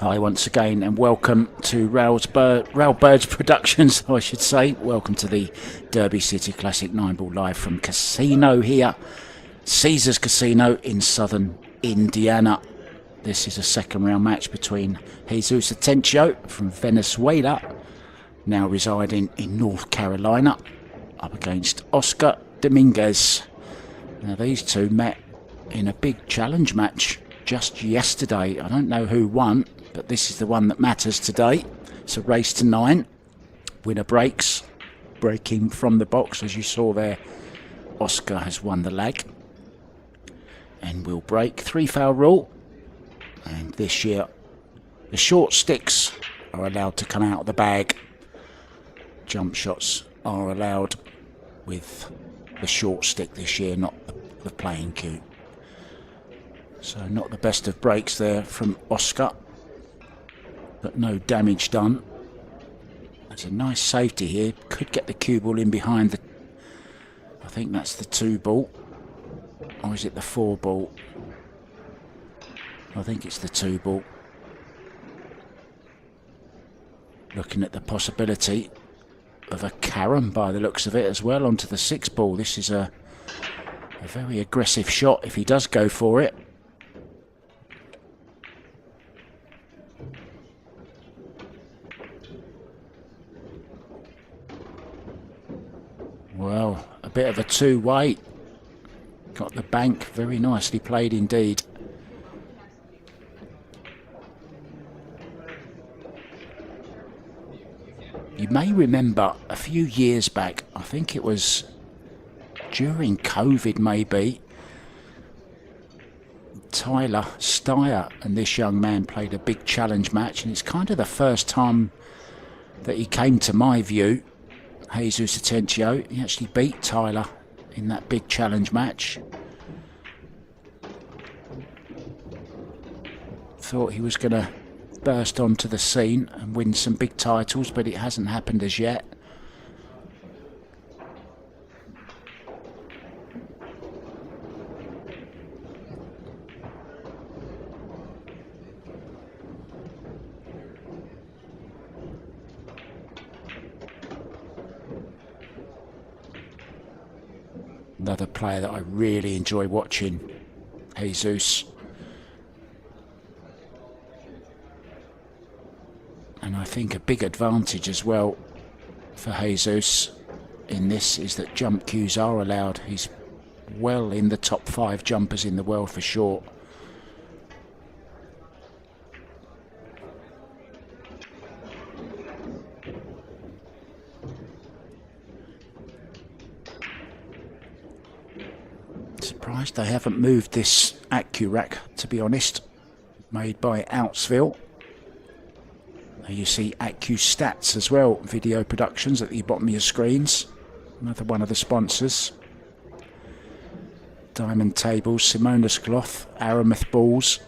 Hi once again and welcome to Rail Birds Productions, I should say. Welcome to the Derby City Classic 9-ball live from Casino here. Caesars Casino in southern Indiana. This is a second round match between Jesus Atencio from Venezuela, now residing in North Carolina, up against Oscar Dominguez. Now these two met in a big challenge match just yesterday. I don't know who won, but this is the one that matters today. It's a race to 9. Winner breaks. Breaking from the box, as you saw there. Oscar has won the leg and will break. 3-foul rule. And this year, the short sticks are allowed to come out of the bag. Jump shots are allowed with the short stick this year, not the playing cue. So not the best of breaks there from Oscar, but no damage done. There's a nice safety here. Could get the cue ball in behind the, I think that's the 2-ball. Or is it the 4-ball? I think it's the 2-ball. Looking at the possibility of a carom by the looks of it as well onto the 6-ball. This is a very aggressive shot if he does go for it. Well, a bit of a two-way. Got the bank, very nicely played indeed. You may remember a few years back, I think it was during COVID maybe, Tyler Steyer and this young man played a big challenge match, and it's kind of the first time that he came to my view. Jesus Atencio, he actually beat Tyler in that big challenge match. Thought he was going to burst onto the scene and win some big titles, but it hasn't happened as yet. Another player that I really enjoy watching, Jesus. And I think a big advantage as well for Jesus in this is that jump cues are allowed. He's well in the top 5 jumpers in the world for sure. Surprised they haven't moved this AccuRack, to be honest, made by Outsville. There you see AccuStats as well, video productions at the bottom of your screens. Another one of the sponsors. Diamond tables, Simonis cloth, Aramuth balls.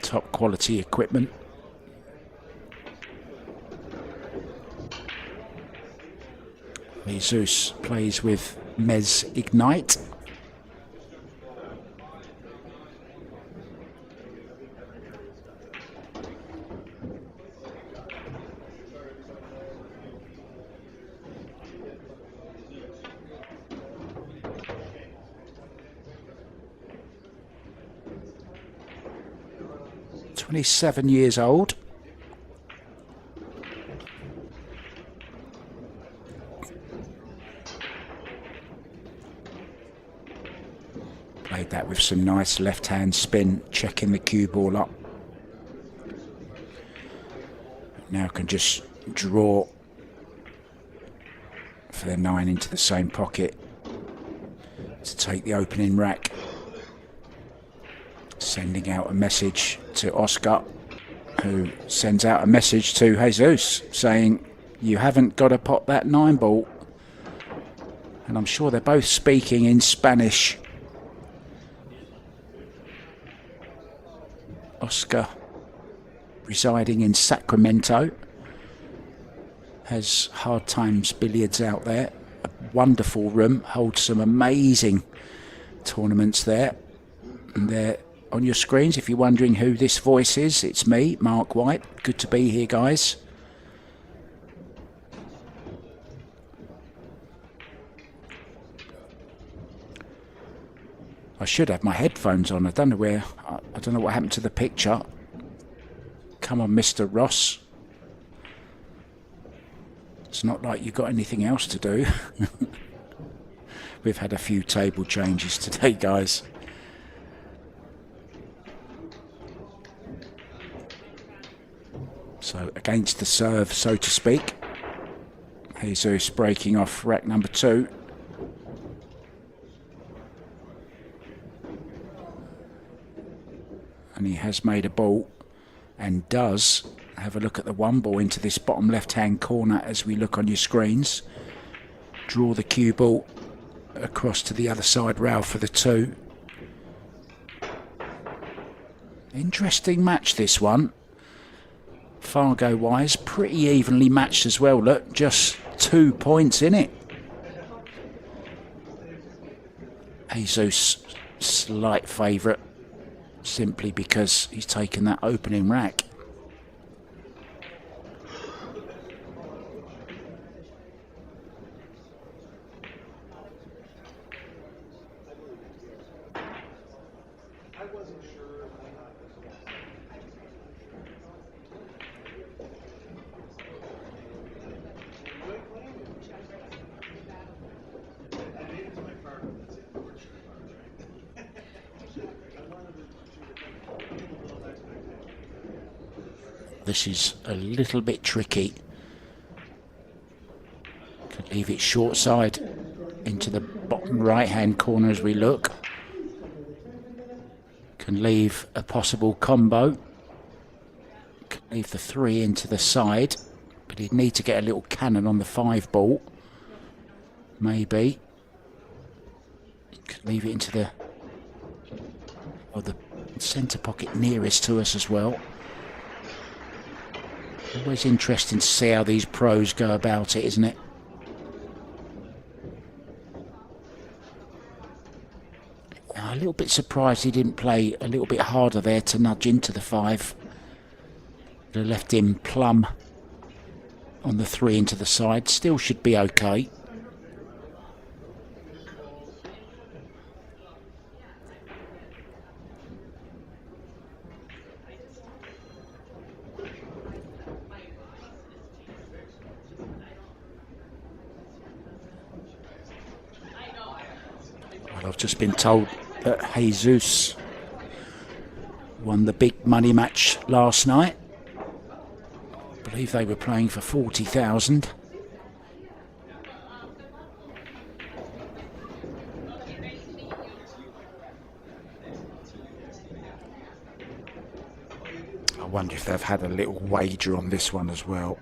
Top quality equipment. Jesus plays with Mez Ignite. He's 7 years old. Played that with some nice left-hand spin, checking the cue ball up. Now can just draw for the 9 into the same pocket to take the opening rack. Sending out a message to Oscar, who sends out a message to Jesus saying, you haven't got to pop that 9-ball. And I'm sure they're both speaking in Spanish. Oscar, residing in Sacramento, has Hard Times Billiards out there. A wonderful room, holds some amazing tournaments there. And there on your screens, if you're wondering who this voice is, it's me, Mark White. Good to be here, guys. I should have my headphones on. I don't know what happened to the picture. Come on, Mr. Ross. It's not like you've got anything else to do. We've had a few table changes today, guys. So against the serve, so to speak. Jesus breaking off rack number 2. And he has made a ball and does have a look at the 1 ball into this bottom left hand corner as we look on your screens. Draw the cue ball across to the other side rail for the 2. Interesting match, this one. Fargo wise, pretty evenly matched as well. Look, just 2 points in it. Jesus, slight favourite, simply because he's taken that opening rack. This is a little bit tricky. Could leave it short side into the bottom right hand corner as we look. Can leave a possible combo. Can leave the 3 into the side, but he'd need to get a little cannon on the 5 ball. Maybe. Could leave it into the centre pocket nearest to us as well. Always interesting to see how these pros go about it, isn't it? A little bit surprised he didn't play a little bit harder there to nudge into the 5. They left him plumb on the 3 into the side. Still should be okay. I've just been told that Jesus won the big money match last night. I believe they were playing for 40,000. I wonder if they've had a little wager on this one as well.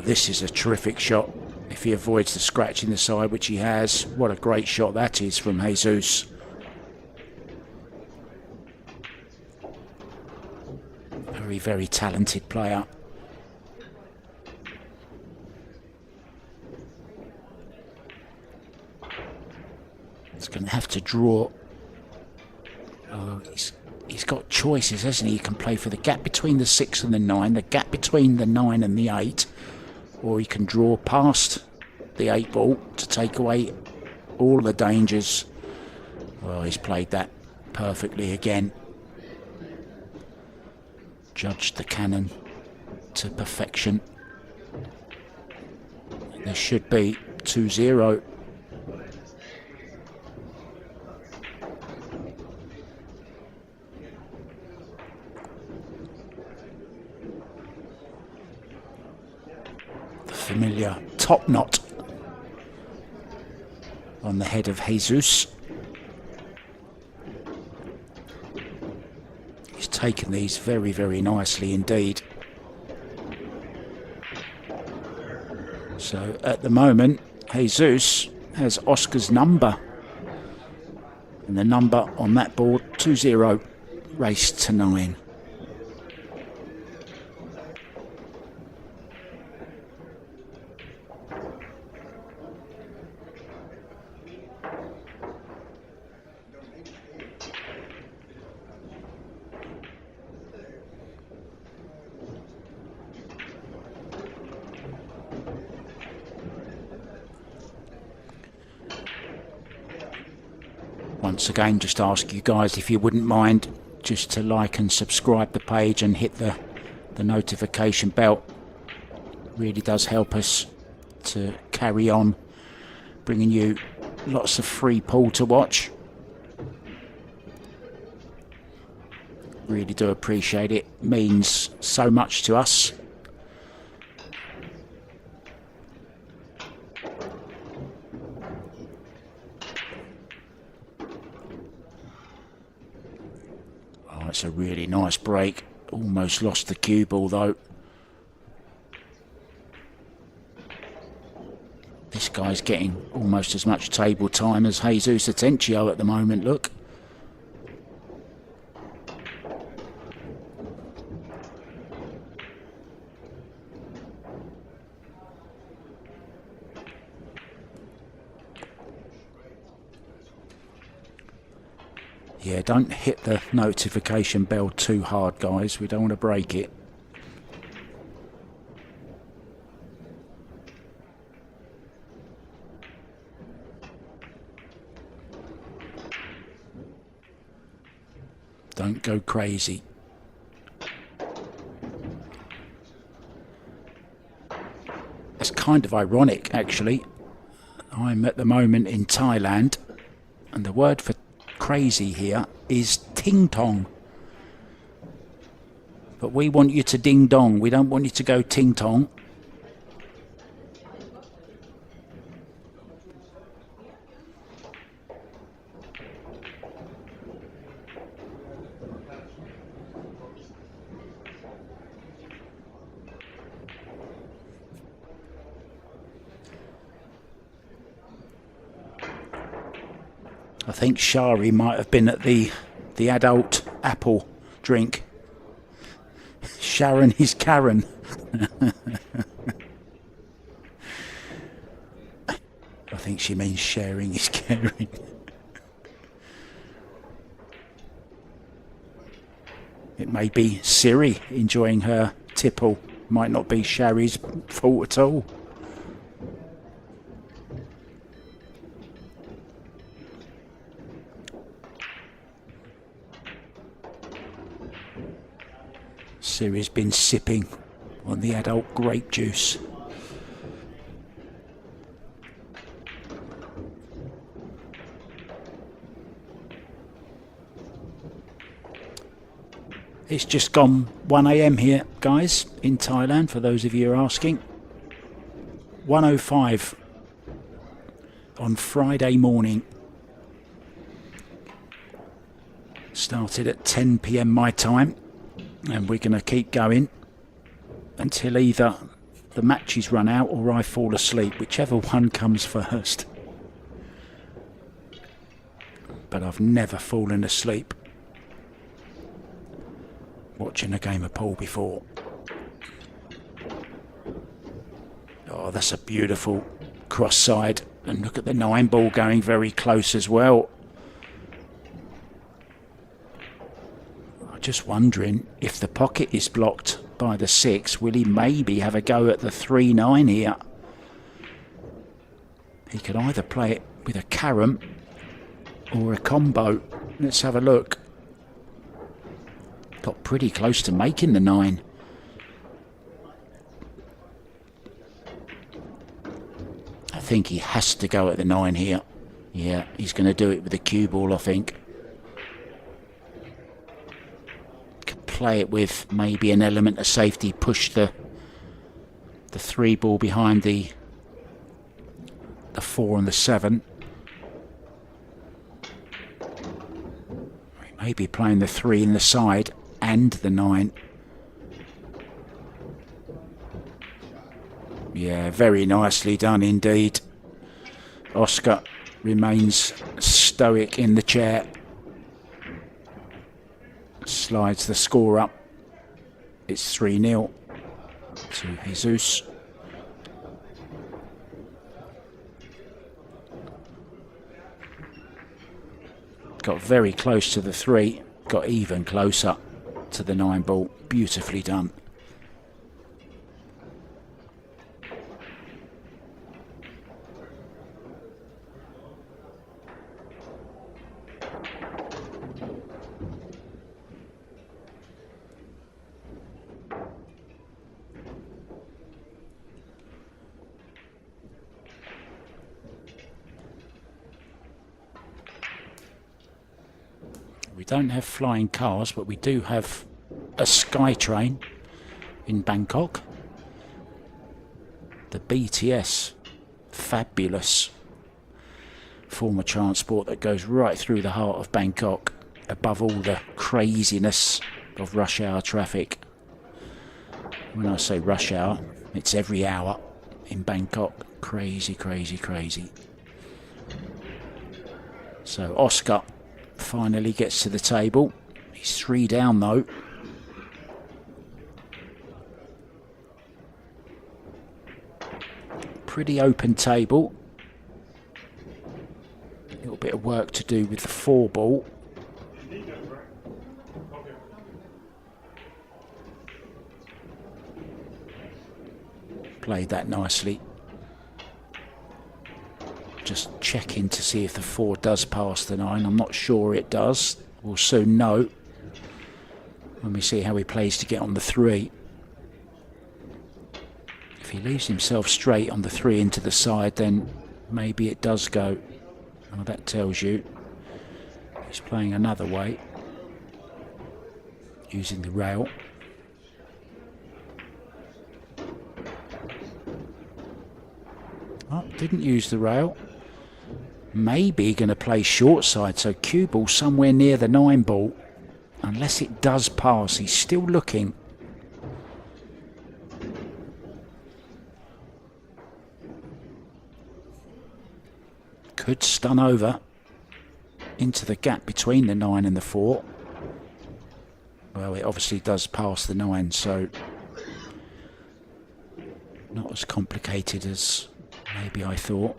This is a terrific shot. If he avoids the scratch in the side, which he has, what a great shot that is from Jesus. Very, very talented player. He's going to have to draw. Oh, he's got choices, hasn't he? He can play for the gap between the 6 and the 9, the gap between the 9 and the 8. Or he can draw past the 8 ball to take away all the dangers. Well, he's played that perfectly again. Judged the cannon to perfection. There should be 2-0. Familiar top knot on the head of Jesus. He's taken these very, very nicely indeed. So at the moment, Jesus has Oscar's number And the number on that board, 2-0, race to 9. Once again, just ask you guys if you wouldn't mind just to like and subscribe the page and hit the notification bell. Really does help us to carry on bringing you lots of free pool to watch. Really do appreciate it. Means so much to us. It's a really nice break. Almost lost the cue ball though. This guy's getting almost as much table time as Jesus Atencio at the moment, look. Yeah, don't hit the notification bell too hard, guys. We don't want to break it. Don't go crazy. It's kind of ironic, actually. I'm at the moment in Thailand, and the word for crazy here is ting tong. But we want you to ding dong. We don't want you to go ting tong. I think Shari might have been at the adult apple drink. Sharon is Karen. I think she means sharing is caring. It may be Siri enjoying her tipple. Might not be Shari's fault at all. Siri's been sipping on the adult grape juice. It's just gone 1 AM here, guys, in Thailand, for those of you who are asking. 1:05 on Friday morning. Started at 10 PM my time. And we're going to keep going until either the matches run out or I fall asleep, whichever one comes first. But I've never fallen asleep watching a game of pool before. Oh, that's a beautiful cross side. And look at the 9 ball going very close as well. Just wondering if the pocket is blocked by the 6, will he maybe have a go at the 3-9 here? He could either play it with a carom or a combo. Let's have a look. Got pretty close to making the 9. I think he has to go at the 9 here. Yeah, he's going to do it with the cue ball, I think. Play it with maybe an element of safety, push the 3 ball behind the 4 and the 7. Maybe playing the 3 in the side and the 9. Yeah, very nicely done indeed, Oscar. remains stoic in the chair. Slides the score up. It's 3-0 to Jesus. Got very close to the 3. Got even closer to the 9 ball. Beautifully done. We don't have flying cars, but we do have a sky train in Bangkok. The BTS, fabulous form of transport that goes right through the heart of Bangkok, above all the craziness of rush hour traffic. When I say rush hour, it's every hour in Bangkok. Crazy, crazy, crazy. So Oscar finally gets to the table. He's 3 down though. Pretty open table. A little bit of work to do with the 4 ball. Played that nicely. Just checking to see if the 4 does pass the 9. I'm not sure it does. We'll soon know when we see how he plays to get on the 3. If he leaves himself straight on the 3 into the side, then maybe it does go. Well, that tells you he's playing another way, using the rail. Oh, didn't use the rail. Maybe going to play short side, so cue ball somewhere near the 9 ball. Unless it does pass, he's still looking. Could stun over into the gap between the 9 and the 4. Well, it obviously does pass the 9, so not as complicated as maybe I thought.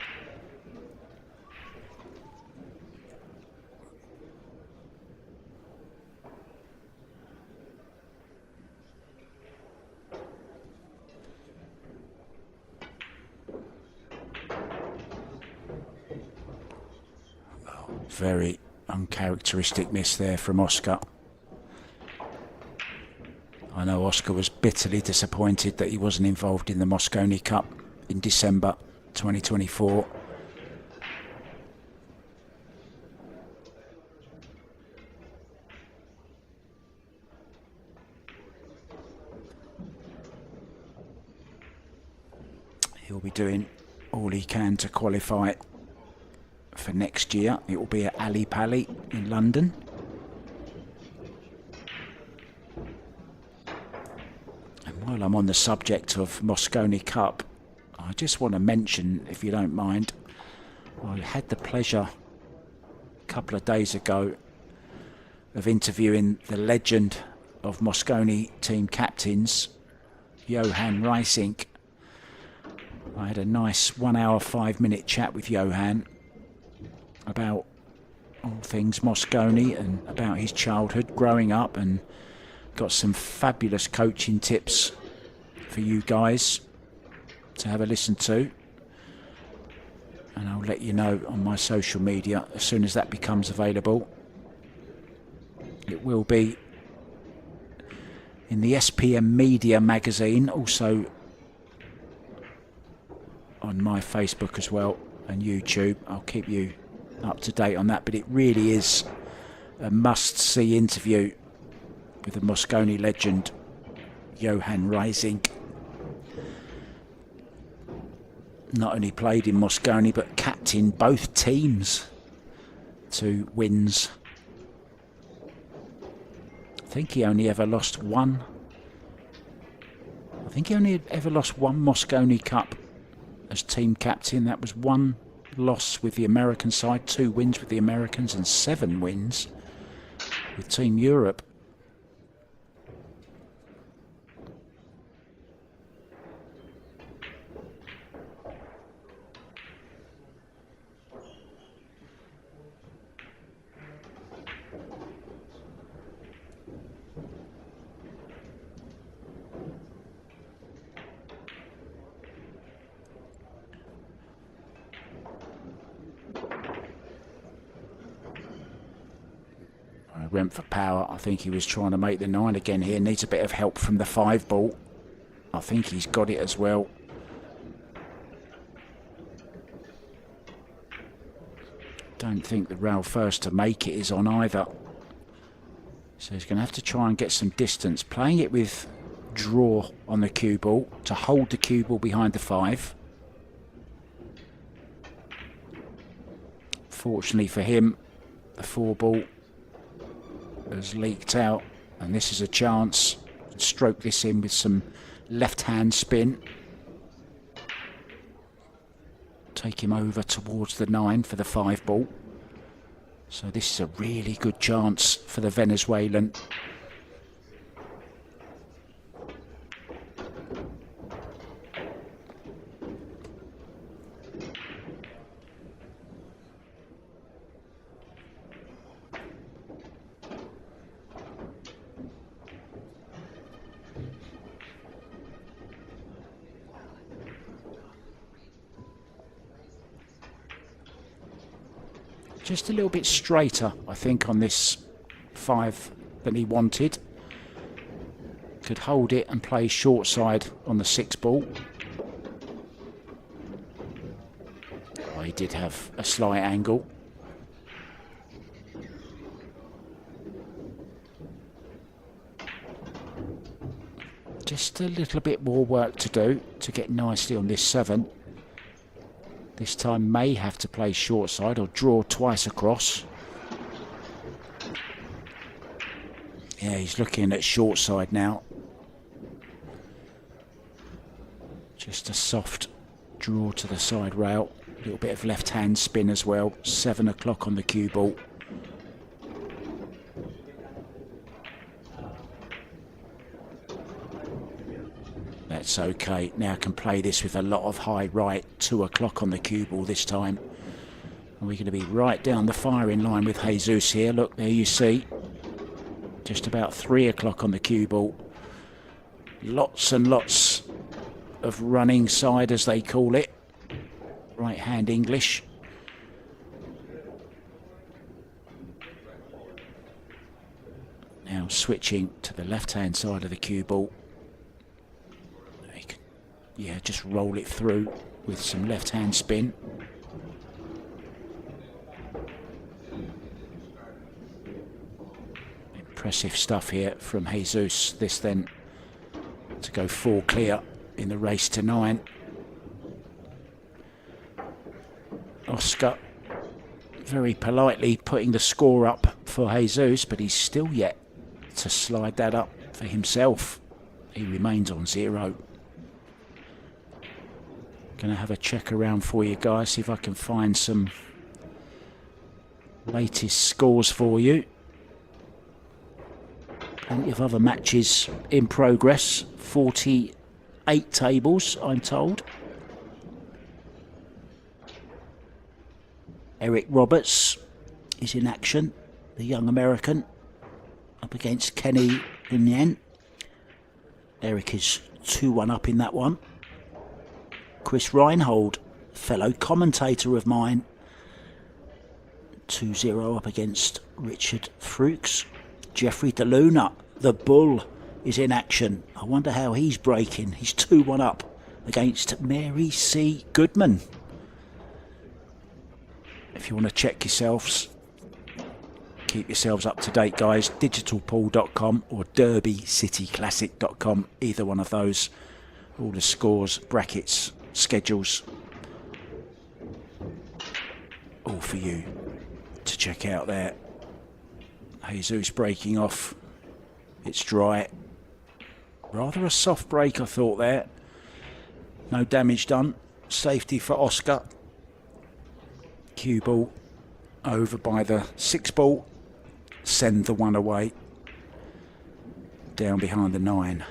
Very uncharacteristic miss there from Oscar. I know Oscar was bitterly disappointed that he wasn't involved in the Mosconi Cup in December 2024. He'll be doing all he can to qualify for next year. It will be at Ali Pali in London. And while I'm on the subject of Mosconi Cup, I just want to mention, if you don't mind, I had the pleasure a couple of days ago of interviewing the legend of Mosconi team captains, Johan Reisink. I had a nice 1 hour, 5-minute chat with Johan about all things Mosconi and about his childhood growing up, and got some fabulous coaching tips for you guys to have a listen to. And I'll let you know on my social media as soon as that becomes available. It will be in the SPM Media magazine, also on my Facebook as well and YouTube. I'll keep you up to date on that, but it really is a must-see interview with the Mosconi legend Johan Reisink. Not only played in Mosconi, but captained both teams to wins. I think he only ever lost one. I think he only ever lost one Mosconi Cup as team captain. That was one loss with the American side, 2 wins with the Americans and 7 wins with Team Europe. Went for power. I think he was trying to make the 9 again here. Needs a bit of help from the 5 ball. I think he's got it as well. Don't think the rail first to make it is on either. So he's going to have to try and get some distance. Playing it with draw on the cue ball to hold the cue ball behind the 5. Fortunately for him, the 4 ball has leaked out, and this is a chance to stroke this in with some left hand spin. Take him over towards the 9 for the 5 ball. So this is a really good chance for the Venezuelan. Just a little bit straighter, I think, on this 5 than he wanted. Could hold it and play short side on the 6 ball. Oh, he did have a slight angle. Just a little bit more work to do to get nicely on this 7. This time may have to play short side or draw twice across. Yeah, he's looking at short side now. Just a soft draw to the side rail. A little bit of left hand spin as well. 7 o'clock on the cue ball. That's okay. Now I can play this with a lot of high right. 2 o'clock on the cue ball this time. And we're going to be right down the firing line with Jesus here. Look, there you see. Just about 3 o'clock on the cue ball. Lots and lots of running side, as they call it. Right hand English. Now switching to the left hand side of the cue ball. Yeah, just roll it through with some left-hand spin. Impressive stuff here from Jesus. This then to go 4 clear in the race to 9. Oscar very politely putting the score up for Jesus, but he's still yet to slide that up for himself. He remains on 0. Going to have a check around for you guys, see if I can find some latest scores for you. Plenty of other matches in progress. 48 tables, I'm told. Eric Roberts is in action, the young American, up against Kenny Nguyen. Eric is 2-1 up in that one. Chris Reinhold, fellow commentator of mine, 2-0 up against Richard Fruchs. Jeffrey DeLuna, the Bull, is in action. I wonder how he's breaking. He's 2-1 up against Mary C. Goodman. If you want to check yourselves, keep yourselves up to date, guys. digitalpool.com or derbycityclassic.com, either one of those. All the scores, brackets, schedules, all for you to check out there. Jesus breaking off. It's dry. Rather a soft break, I thought there. No damage done. Safety for Oscar. Cue ball over by the 6 ball. Send the 1 away. Down behind the 9.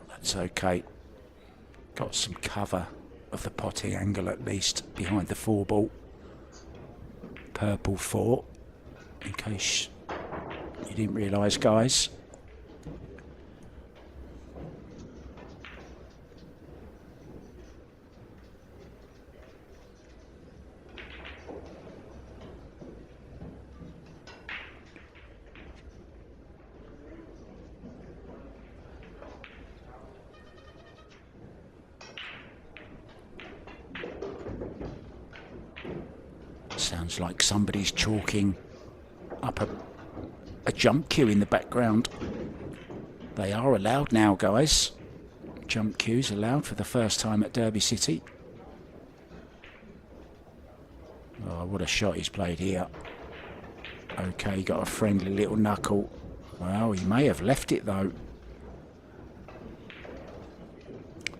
That's okay. Got some cover of the potting angle at least behind the 4 ball. Purple 4. In case you didn't realise, guys. Sounds like somebody's chalking up a jump cue in the background. They are allowed now, guys. Jump cues allowed for the first time at Derby City. Oh, what a shot he's played here. Okay, got a friendly little knuckle. Well, he may have left it though.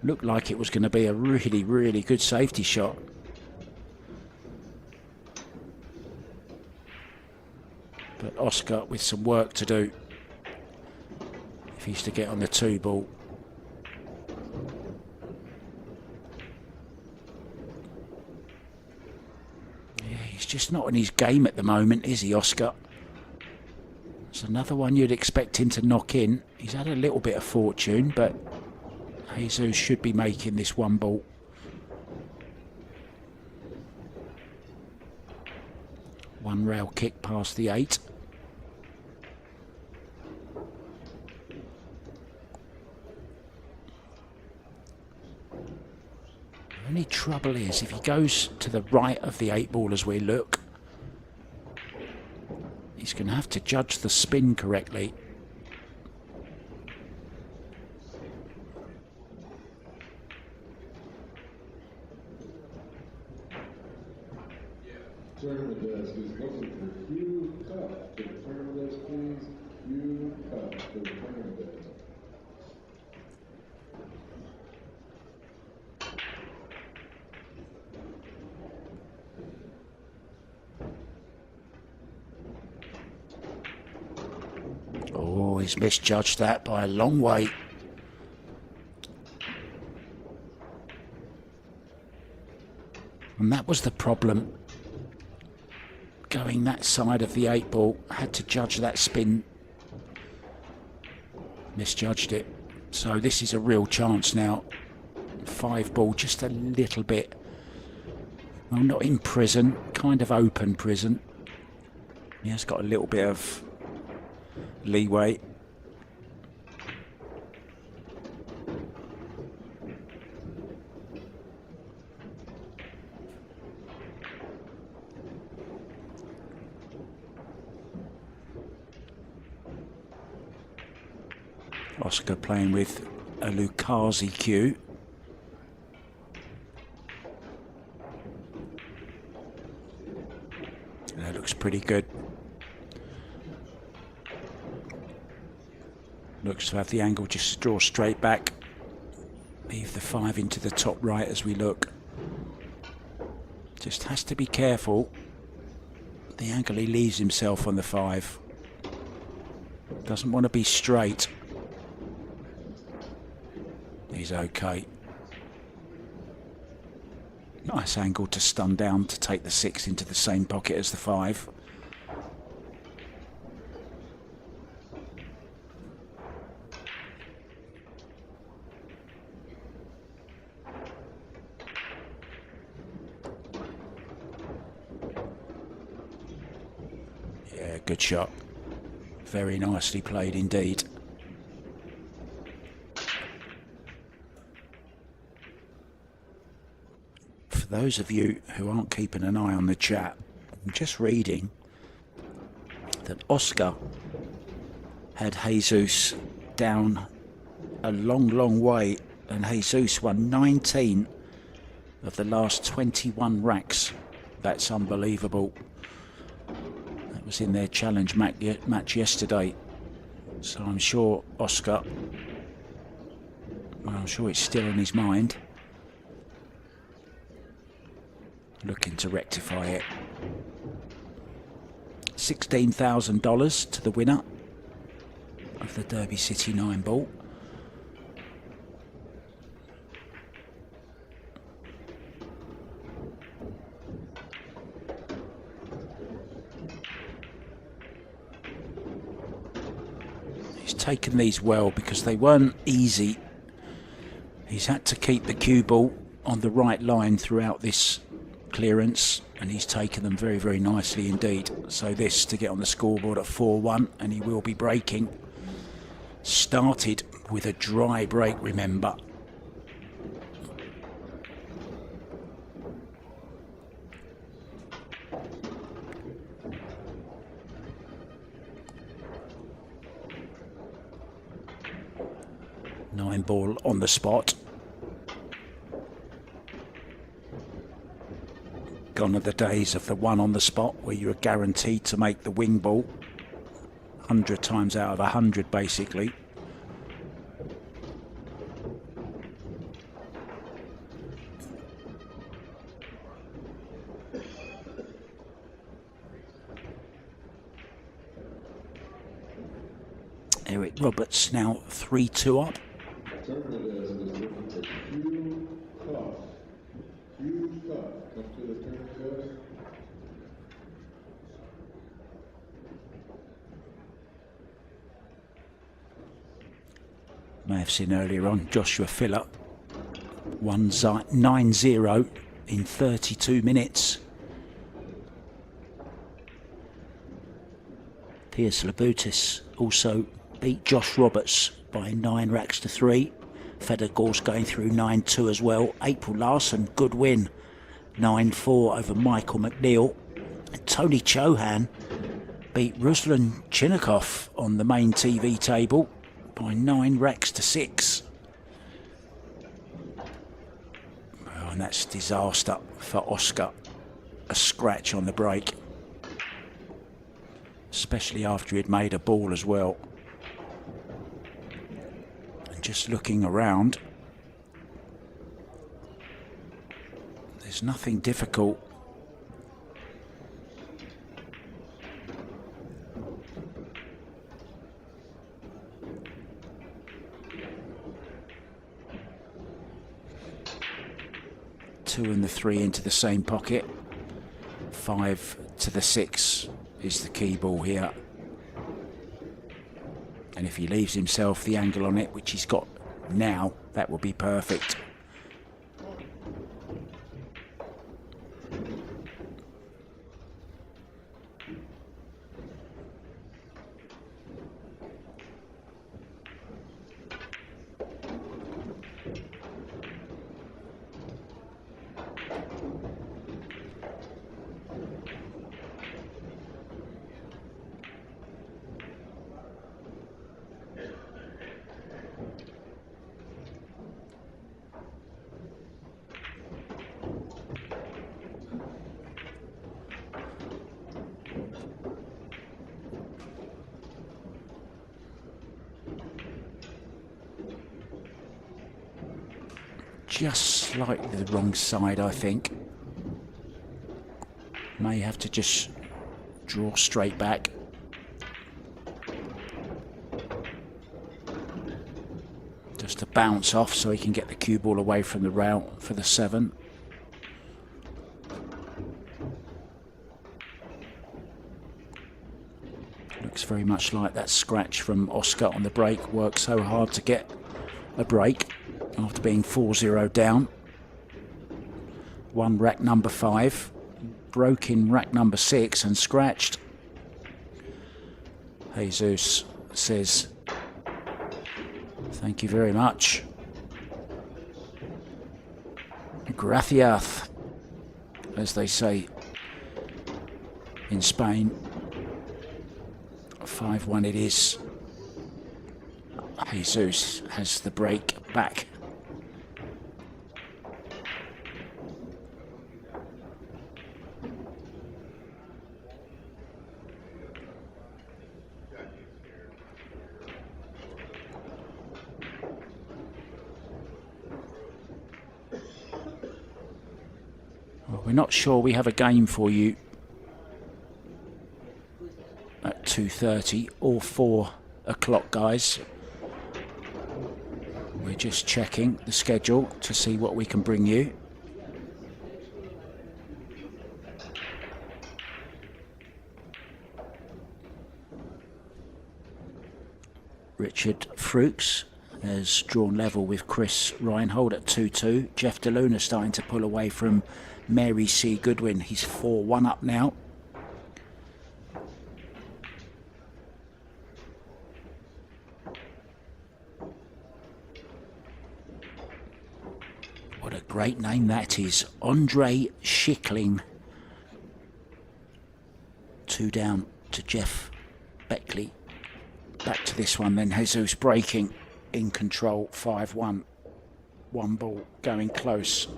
Looked like it was going to be a really, really good safety shot. But Oscar with some work to do if he's to get on the 2 ball. Yeah, he's just not in his game at the moment, is he, Oscar? It's another one you'd expect him to knock in. He's had a little bit of fortune, but Jesus should be making this 1 ball. One rail kick past the 8. The only trouble is if he goes to the right of the 8 ball as we look, he's going to have to judge the spin correctly. Tournament desk is looking for Hugh Cup to the tournament desk, please. Hugh Cup to the tournament desk. Oh, he's misjudged that by a long way. And that was the problem. Going that side of the 8 ball, had to judge that spin. Misjudged it. So this is a real chance now. 5 ball, just a little bit. Well, not in prison, kind of open prison. Yeah, it's got a little bit of leeway. Oscar playing with a Lukazi cue. That looks pretty good. Looks to have the angle just draw straight back. Leave the 5 into the top right as we look. Just has to be careful. The angle he leaves himself on the 5. Doesn't want to be straight. He's okay. Nice angle to stun down to take the 6 into the same pocket as the 5. Yeah, good shot. Very nicely played indeed. For those of you who aren't keeping an eye on the chat, I'm just reading that Oscar had Jesus down a long, long way, and Jesus won 19 of the last 21 racks That's unbelievable. That was in their challenge match yesterday. So I'm sure Oscar, well, I'm sure it's still in his mind. Looking to rectify it. $16,000 to the winner of the Derby City 9 ball. He's taken these well because they weren't easy. He's had to keep the cue ball on the right line throughout this clearance, and he's taken them very, very nicely indeed. So this to get on the scoreboard at 4-1, and he will be breaking. Started with a dry break, remember. Nine ball on the spot. Gone are the days of the one on the spot where you are guaranteed to make the wing ball 100 times out of 100 basically. Eric Roberts now 3-2 up. Dominguez is looking for Hugh Cuff. Hugh Cuff. Come to the Dominguez. May have seen earlier on Joshua Filler 9-0 in 32 minutes. Piers Labutis also beat Josh Roberts by 9 racks to 3. Federgor's going through 9-2 as well. April Larson, good win. 9-4 over Michael McNeil. And Tony Chohan beat Ruslan Chinnikov on the main TV table by 9 racks to 6. Oh, and that's disaster for Oscar. A scratch on the break. Especially after he'd made a ball as well. And just looking around, there's nothing difficult. Two and the 3 into the same pocket. 5 to the 6 is the key ball here. And if he leaves himself the angle on it, which he's got now, that will be perfect. Just slightly the wrong side, I think. May have to just draw straight back. Just to bounce off so he can get the cue ball away from the rail for the 7. Looks very much like that scratch from Oscar on the break. Worked so hard to get a break after being 4-0 down. Won rack number 5, broke in rack number 6 and scratched. Jesus says, thank you very much. Gracias, as they say in Spain. 5-1 it is. Jesus has the break back. We're not sure we have a game for you at 2:30 or 4 o'clock, guys. We're just checking the schedule to see what we can bring you. Richard Fruits has drawn level with Chris Reinhold at 2-2. Jeff DeLuna starting to pull away from Mary C. Goodwin. He's 4-1 up now. What a great name that is. Andre Schickling. 2 down to Jeff Beckley. Back to this one then. Jesus breaking in control. 5-1. 1 ball going close.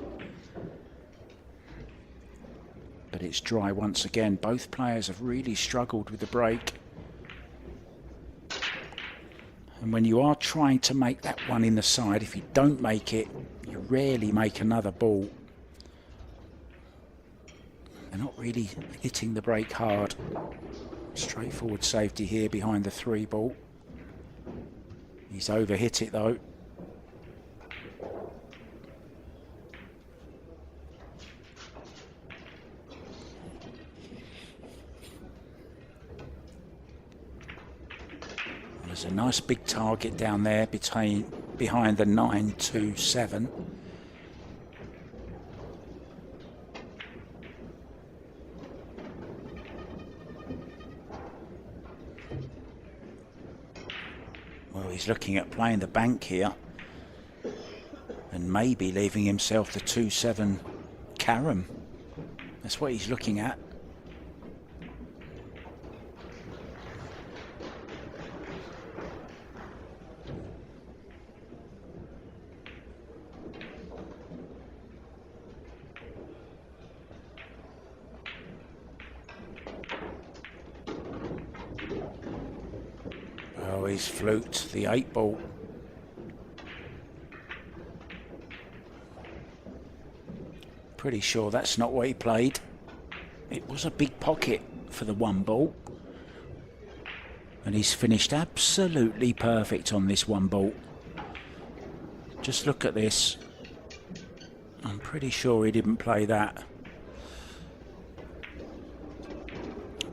But it's dry once again. Both players have really struggled with the break. And when you are trying to make that one in the side, if you don't make it, you rarely make another ball. They're not really hitting the break hard. Straightforward safety here behind the 3 ball. He's over-hit it though. There's a nice big target down there behind the 9-2-7. Well, he's looking at playing the bank here and maybe leaving himself the 2-7 carom. That's what he's looking at. Oh, he's fluked the 8 ball. Pretty sure that's not what he played. It was a big pocket for the 1 ball. And he's finished absolutely perfect on this 1 ball. Just look at this. I'm pretty sure he didn't play that.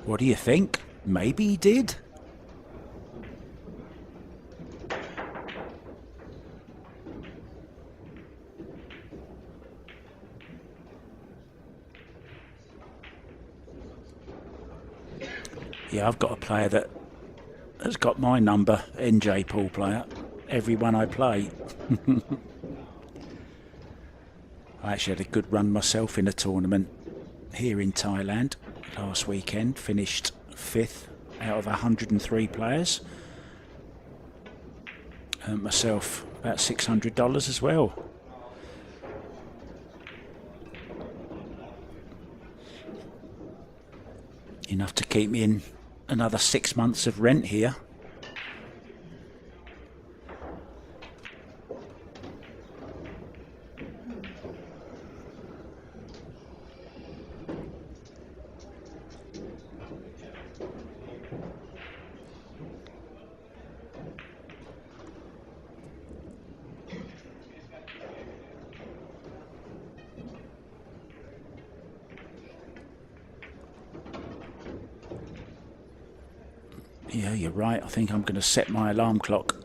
What do you think? Maybe he did? Yeah, I've got a player that has got my number, NJ Pool player, every one I play. I actually had a good run myself in a tournament here in Thailand last weekend. Finished 5th out of 103 players. Earned myself about $600 as well. Enough to keep me in another 6 months of rent here. Yeah, you're right. I think I'm going to set my alarm clock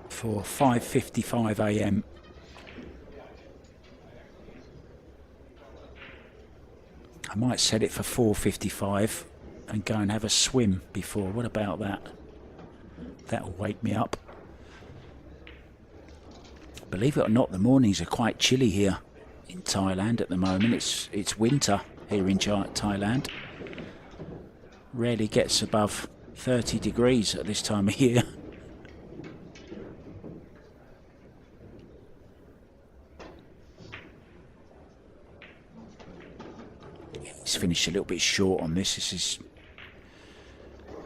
for 5:55 a.m. I might set it for 4:55 and go and have a swim before. What about that? That'll wake me up. Believe it or not, the mornings are quite chilly here in Thailand at the moment. It's winter here in Thailand. Rarely gets above 30 degrees at this time of year. He's finished a little bit short on this. This is...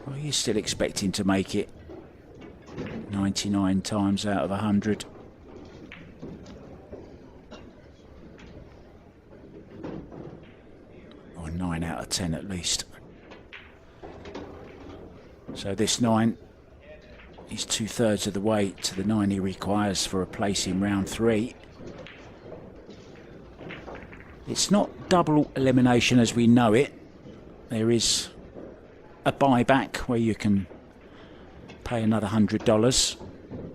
Well, he's still expecting to make it 99 times out of 100. 9 out of 10 at least. So this 9 is 2/3 of the way to the 9 he requires for a place in round 3. It's not double elimination as we know it. There is a buyback where you can pay another $100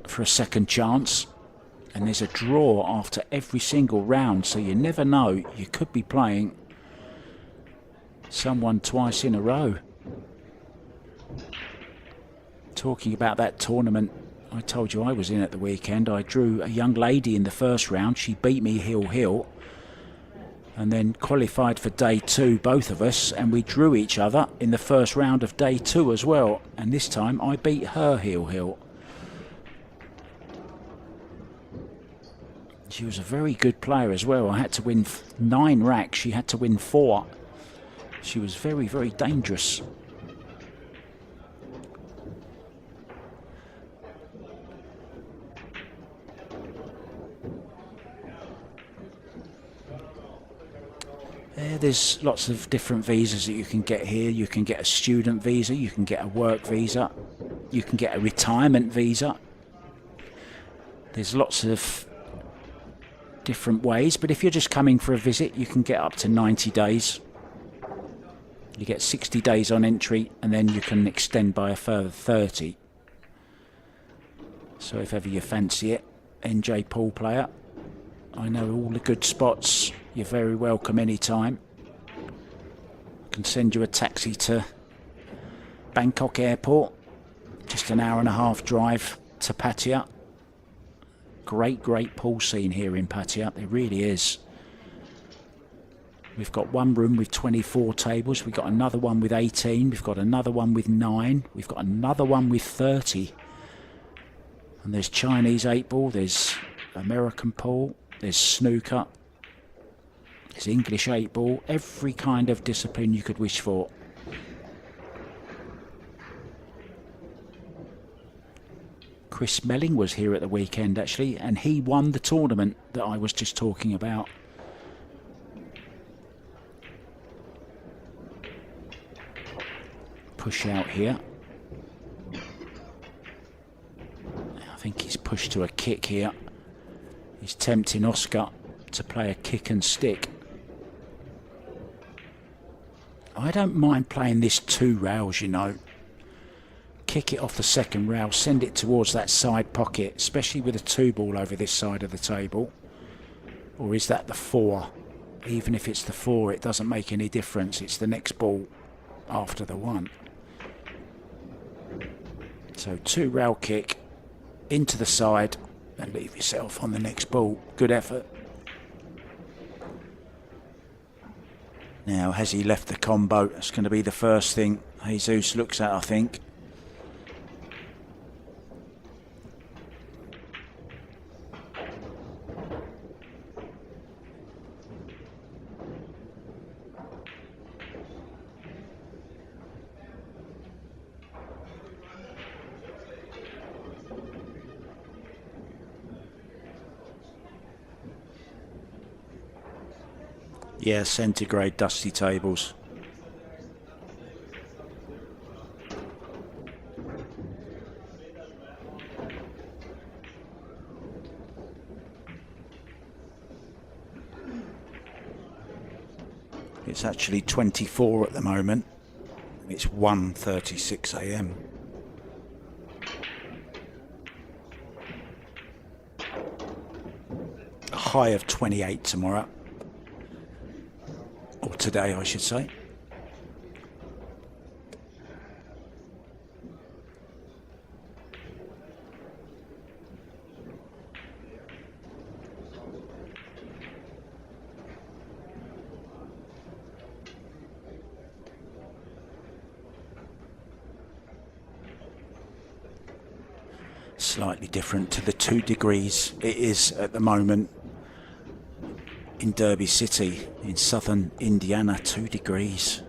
for a second chance, and there's a draw after every single round, so you never know, you could be playing someone twice in a row. Talking about that tournament I told you I was in at the weekend, I drew a young lady in the first round. She beat me heel, and then qualified for day 2, both of us, and we drew each other in the first round of day 2 as well, and this time I beat her heel. She was a very good player as well. I had to win 9 racks, she had to win 4. She was very, very dangerous. There's lots of different visas that you can get here. You can get a student visa, you can get a work visa, you can get a retirement visa. There's lots of different ways, but if you're just coming for a visit, you can get up to 90 days. You get 60 days on entry, and then you can extend by a further 30. So if ever you fancy it, NJ pool player, I know all the good spots. You're very welcome anytime. I can send you a taxi to Bangkok Airport. Just an hour and a half drive to Pattaya. Great pool scene here in Pattaya. There really is. We've got one room with 24 tables. We've got another one with 18. We've got another one with 9. We've got another one with 30. And there's Chinese 8-ball. There's American pool. There's snooker. There's English 8-ball. Every kind of discipline you could wish for. Chris Melling was here at the weekend actually, and he won the tournament that I was just talking about. Push out here. I think he's pushed to a kick here. He's tempting Oscar to play a kick and stick. I don't mind playing this 2 rails, you know. Kick it off the second rail, send it towards that side pocket, especially with a 2 ball over this side of the table. Or is that the 4? Even if it's the 4, it doesn't make any difference. It's the next ball after the 1. So 2 rail kick into the side and leave yourself on the next ball. Good effort. Now, has he left the combo? That's going to be the first thing Jesus looks at, I think. Yeah, centigrade dusty tables. It's actually 24 at the moment. It's 1:36 a.m. A high of 28 tomorrow. Or today, I should say. Slightly different to the 2 degrees it is at the moment in Derby City in southern Indiana. 2 degrees.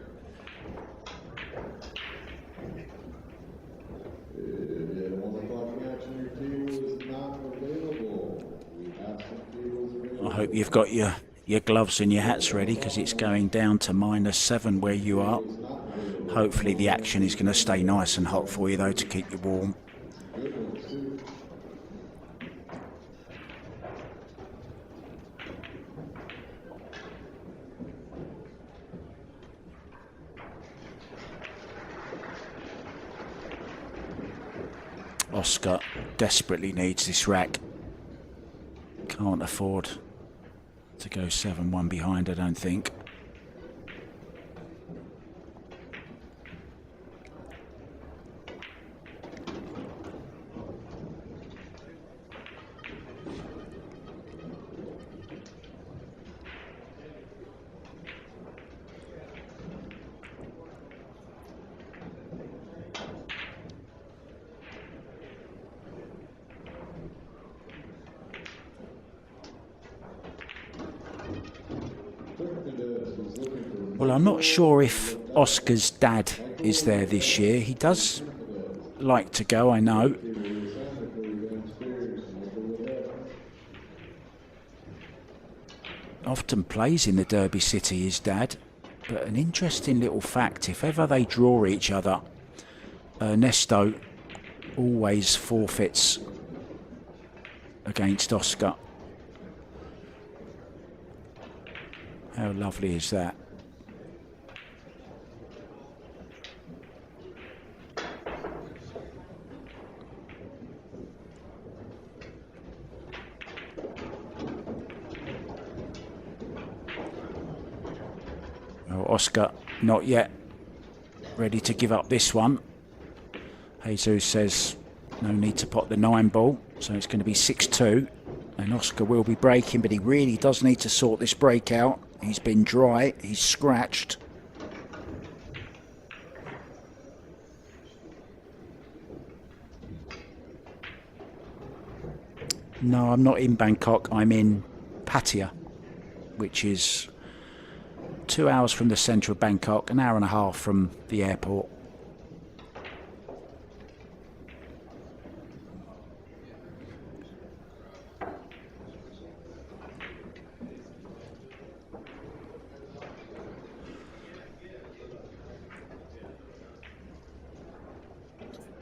I hope you've got your your gloves and your hats ready because it's going down to -7 where you are. Hopefully the action is going to stay nice and hot for you though to keep you warm. Oscar desperately needs this rack. Can't afford to go 7-1 behind, I don't think. Well, I'm not sure if Oscar's dad is there this year. He does like to go, I know. Often plays in the Derby City, his dad. But an interesting little fact, if ever they draw each other, Ernesto always forfeits against Oscar. How lovely is that? Well, Oscar not yet ready to give up this one. Jesus says no need to pot the 9 ball, so it's going to be 6-2. And Oscar will be breaking, but he really does need to sort this break out. He's been dry, he's scratched. No, I'm not in Bangkok, I'm in Pattaya, which is 2 hours from the centre of Bangkok, an hour and a half from the airport.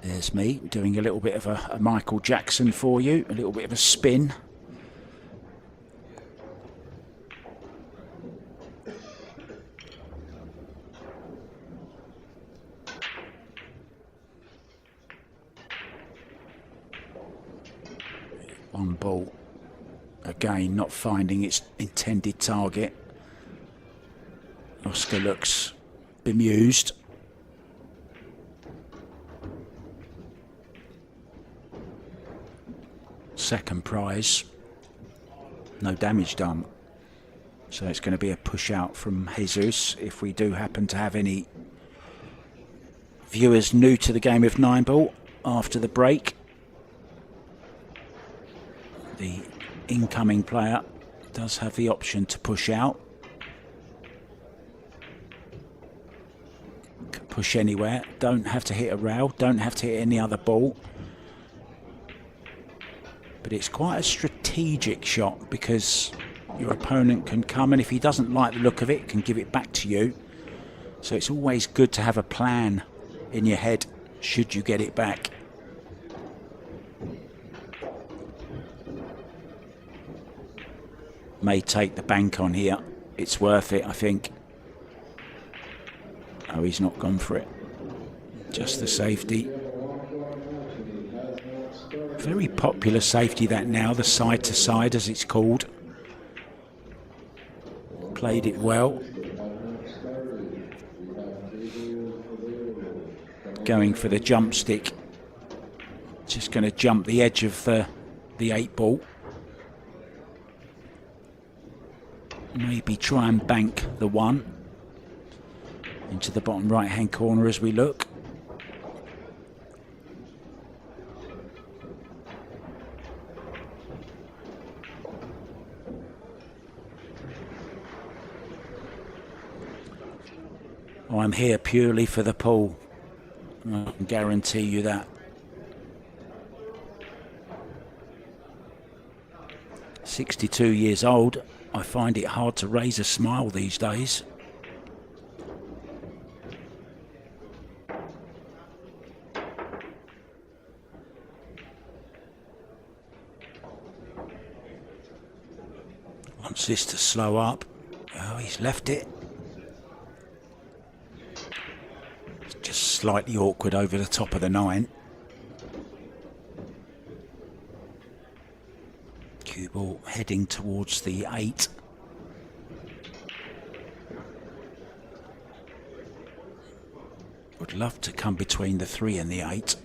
There's me doing a little bit of a Michael Jackson for you, a little bit of a spin. One ball, again not finding its intended target. Oscar looks bemused. Second prize, no damage done, so it's going to be a push out from Jesus if we do happen to have any viewers new to the game of 9 ball after the break. The incoming player does have the option to push out, can push anywhere, don't have to hit a rail, don't have to hit any other ball. But it's quite a strategic shot because your opponent can come, and if he doesn't like the look of it, can give it back to you. So it's always good to have a plan in your head should you get it back. May take the bank on here. It's worth it, I think. Oh, he's not gone for it. Just the safety. Very popular safety that now, the side to side as it's called. Played it well. Going for the jump stick. Just going to jump the edge of the 8 ball. Maybe try and bank the 1 into the bottom right hand corner as we look. I'm here purely for the pool. I can guarantee you that. 62 years old, I find it hard to raise a smile these days. Wants this to slow up. Oh, he's left it. It's just slightly awkward over the top of the 9. Cue ball heading towards the 8. Would love to come between the 3 and the 8.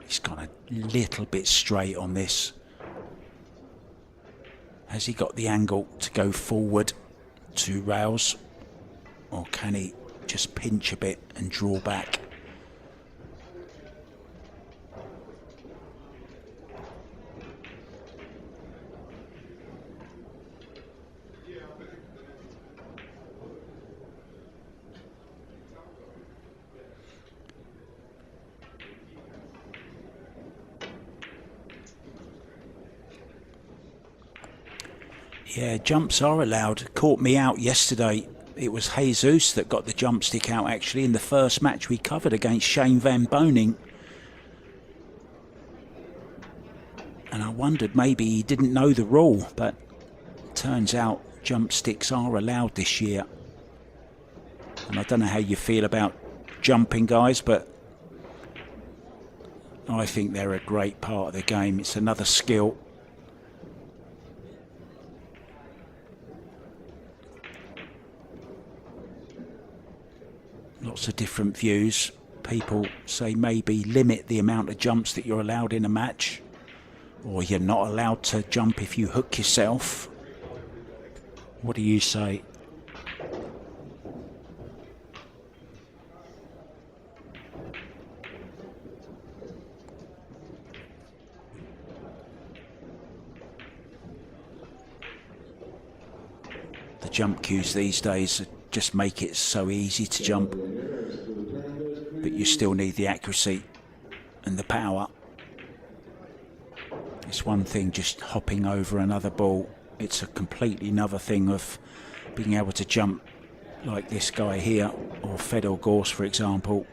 He's gone a little bit straight on this. Has he got the angle to go forward to rails, or can he just pinch a bit and draw back? Yeah, jumps are allowed. Caught me out yesterday. It was Jesus that got the jump stick out actually in the first match we covered against Shane Van Boning. And I wondered maybe he didn't know the rule, but turns out jump sticks are allowed this year. And I don't know how you feel about jumping, guys, but I think they're a great part of the game. It's another skill. Lots of different views. People say maybe limit the amount of jumps that you're allowed in a match, or you're not allowed to jump if you hook yourself. What do you say? The jump cues these days just make it so easy to jump, but you still need the accuracy and the power. It's one thing just hopping over another ball. It's a completely another thing of being able to jump like this guy here, or Fedor Gorst, for example.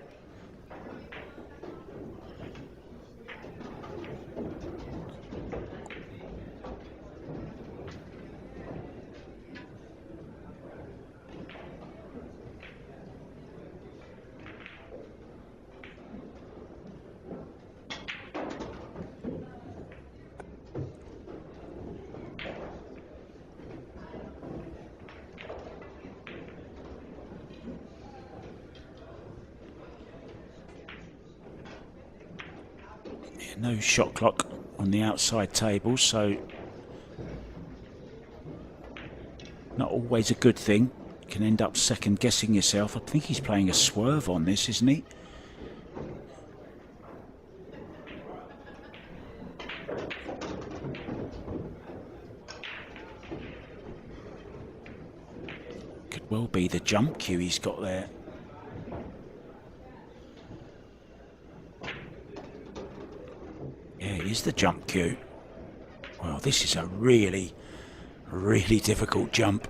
No shot clock on the outside table, so not always a good thing. You can end up second guessing yourself. I think he's playing a swerve on this, isn't he? Could well be the jump cue he's got there. Yeah, it is the jump cue. Well, this is a really, really difficult jump.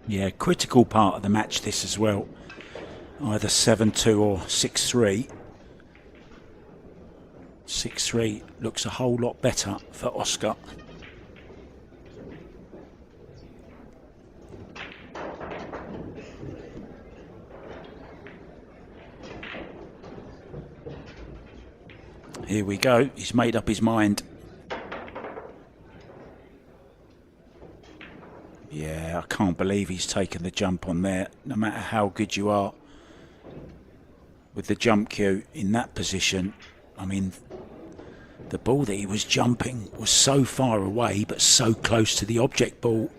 Yeah, critical part of the match this as well. Either 7-2 or 6-3. 6-3 looks a whole lot better for Oscar. Here we go, he's made up his mind. Yeah, I can't believe he's taken the jump on there, no matter how good you are. With the jump cue in that position, I mean, the ball that he was jumping was so far away, but so close to the object ball.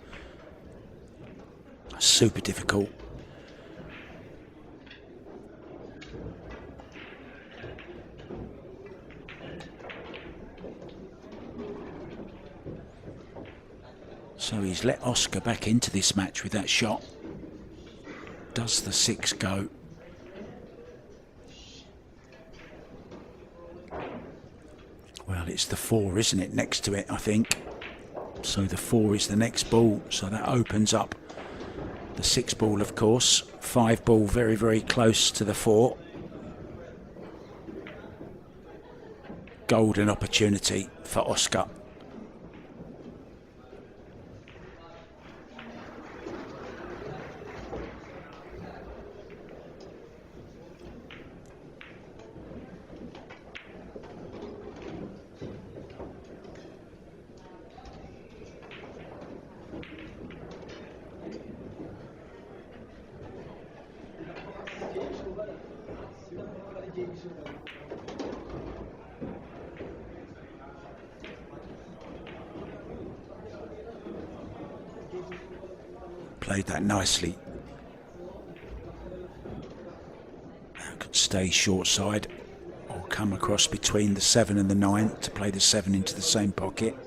Super difficult. So he's let Oscar back into this match with that shot. Does the 6 go? Well, it's the 4, isn't it, next to it, I think. So the 4 is the next ball, so that opens up the 6 ball, of course. 5 ball very, very close to the 4. Golden opportunity for Oscar. Played that nicely. Could stay short side or come across between the 7 and the 9 to play the 7 into the same pocket.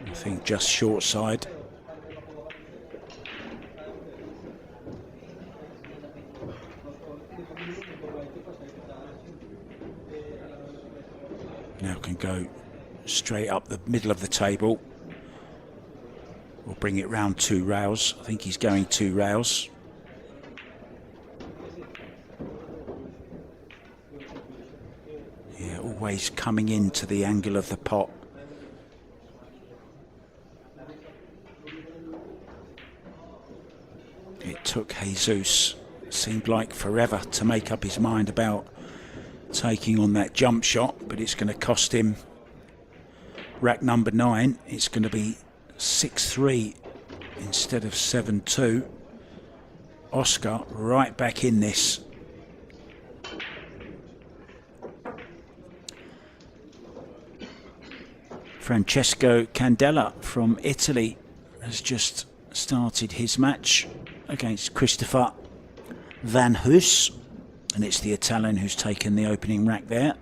I think just short side. Now can go straight up the middle of the table. We'll bring it round 2 rails. I think he's going 2 rails. Yeah, always coming into the angle of the pot. It took Jesus, seemed like forever, to make up his mind about taking on that jump shot, but it's going to cost him rack number 9. It's going to be 6-3 instead of 7-2. Oscar right back in this. Francesco Candela from Italy has just started his match against Christopher Van Hoos, and it's the Italian who's taken the opening rack there.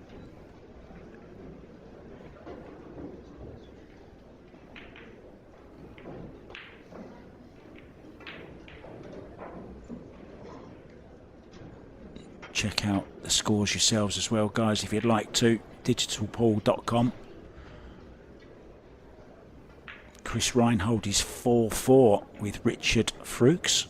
Check out the scores yourselves as well, guys, if you'd like to. digitalpool.com. Chris Reinhold is 4-4 with Richard Fruchs.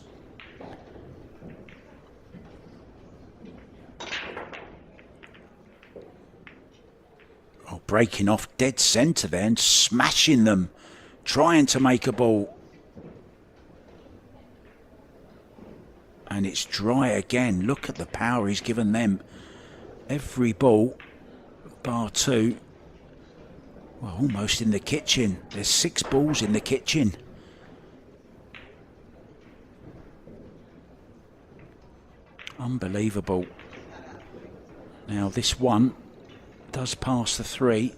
Oh, breaking off dead centre there and smashing them, trying to make a ball. And it's dry again. Look at the power he's given them. Every ball, bar 2, well, almost in the kitchen. There's 6 balls in the kitchen. Unbelievable. Now this one does pass the 3.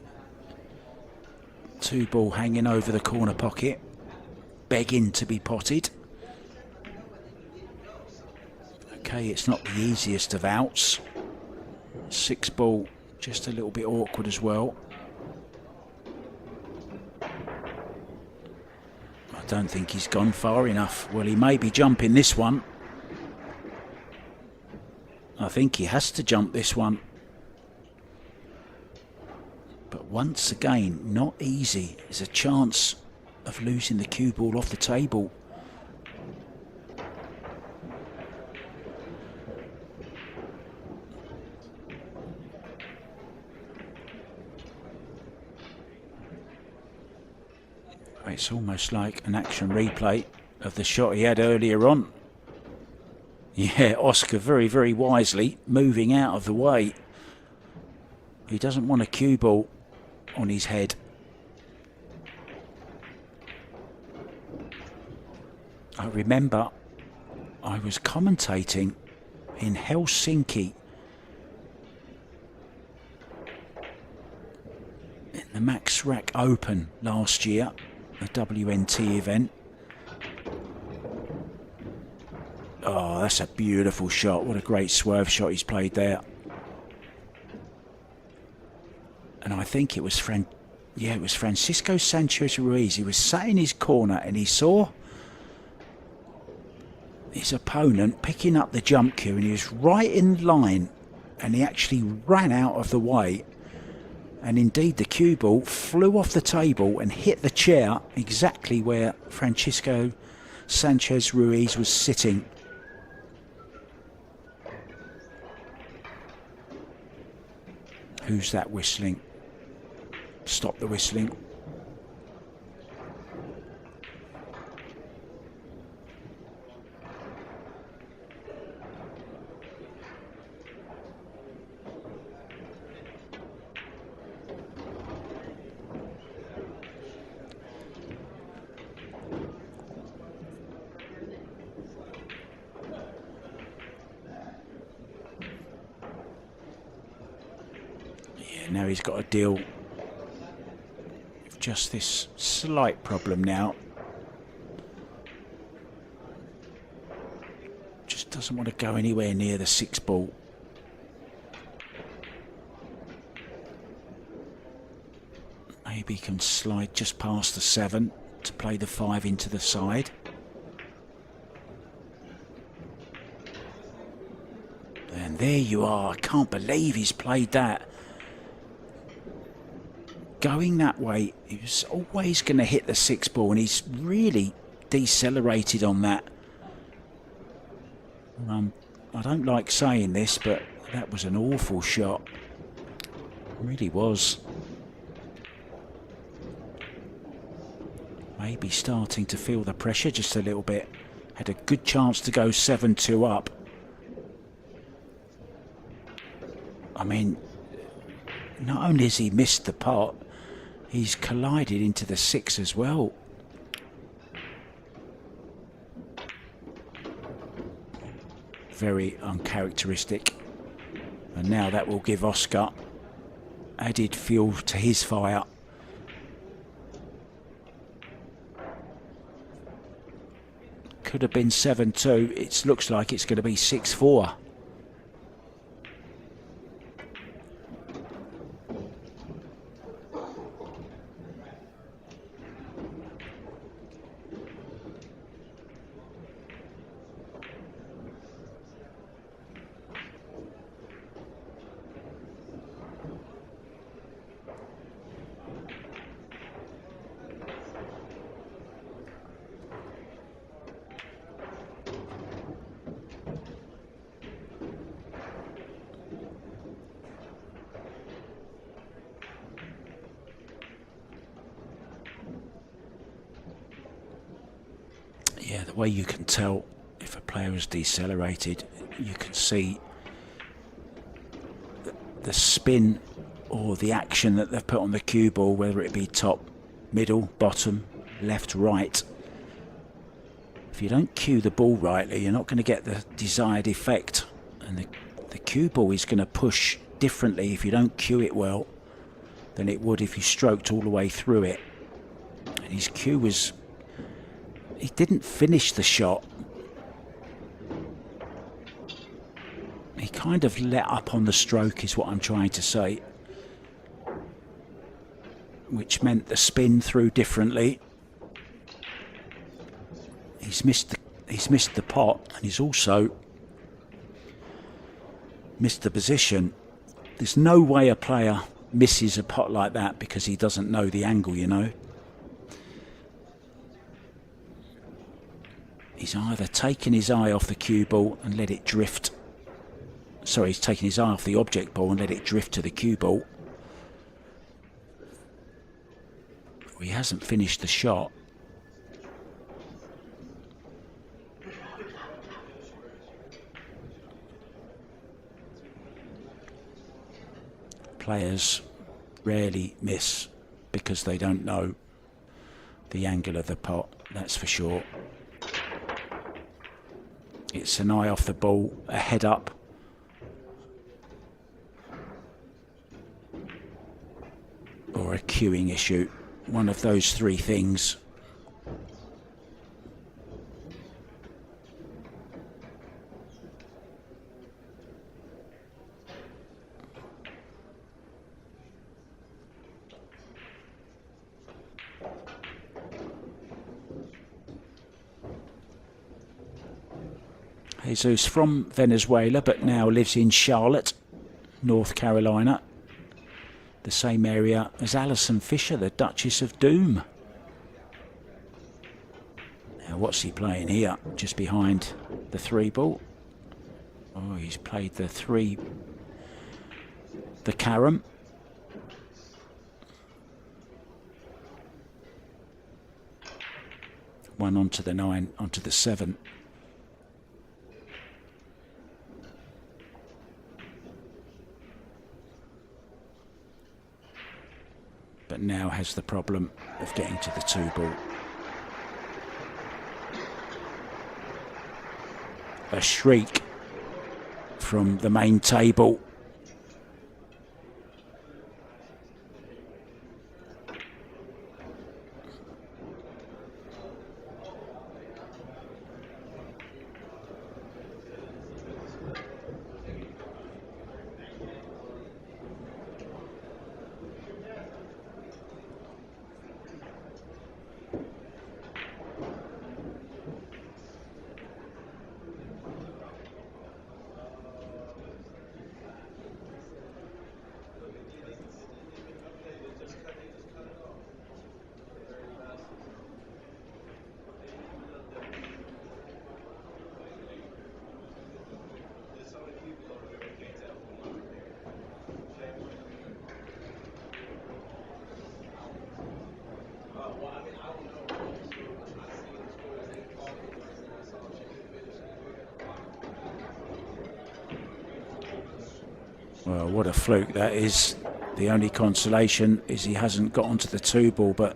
2 ball hanging over the corner pocket, begging to be potted. Okay, it's not the easiest of outs. 6 ball, just a little bit awkward as well. I don't think he's gone far enough. Well, he may be jumping this one. I think he has to jump this one. But once again, not easy. There's a chance of losing the cue ball off the table. It's almost like an action replay of the shot he had earlier on. Yeah, Oscar very, very wisely moving out of the way. He doesn't want a cue ball on his head. I remember I was commentating in Helsinki in the Max Rack Open last year, the WNT event. Oh, that's a beautiful shot. What a great swerve shot he's played there. And I think it was Yeah, it was Francisco Sanchez Ruiz. He was sat in his corner and he saw his opponent picking up the jump cue, and he was right in line, and he actually ran out of the way, and indeed the cue ball flew off the table and hit the chair exactly where Francisco Sanchez Ruiz was sitting. Who's that whistling? Stop the whistling. Now he's got to deal with just this slight problem now. Just doesn't want to go anywhere near the 6 ball. Maybe he can slide just past the 7 to play the 5 into the side. And there you are. I can't believe he's played that. Going that way, he was always going to hit the 6 ball, and he's really decelerated on that. I don't like saying this, but that was an awful shot. It really was. Maybe starting to feel the pressure just a little bit. Had a good chance to go 7-2 up. I mean, not only has he missed the pot, he's collided into the 6 as well. Very uncharacteristic. And now that will give Oscar added fuel to his fire. Could have been 7-2. It looks like it's going to be 6-4. Yeah, the way you can tell if a player is decelerated, you can see the spin or the action that they've put on the cue ball, whether it be top, middle, bottom, left, right. If you don't cue the ball rightly, you're not going to get the desired effect, and the cue ball is going to push differently if you don't cue it well than it would if you stroked all the way through it. And his cue was... he didn't finish the shot. He kind of let up on the stroke is what I'm trying to say. Which meant the spin through differently. He's missed the pot, and he's also missed the position. There's no way a player misses a pot like that because he doesn't know the angle, you know. He's either taken his eye off the cue ball and let it drift. Sorry, he's taken his eye off the object ball and let it drift to the cue ball. He hasn't finished the shot. Players rarely miss because they don't know the angle of the pot, that's for sure. It's an eye off the ball, a head up. Or a cueing issue. One of those three things. Jesus from Venezuela, but now lives in Charlotte, North Carolina. The same area as Alison Fisher, the Duchess of Doom. Now what's he playing here? Just behind the 3-ball. Oh, he's played the carom. One onto the 9, onto the 7. But now has the problem of getting to the 2-ball. A shriek from the main table. Well, what a fluke that is. The only consolation is he hasn't got onto the 2-ball, but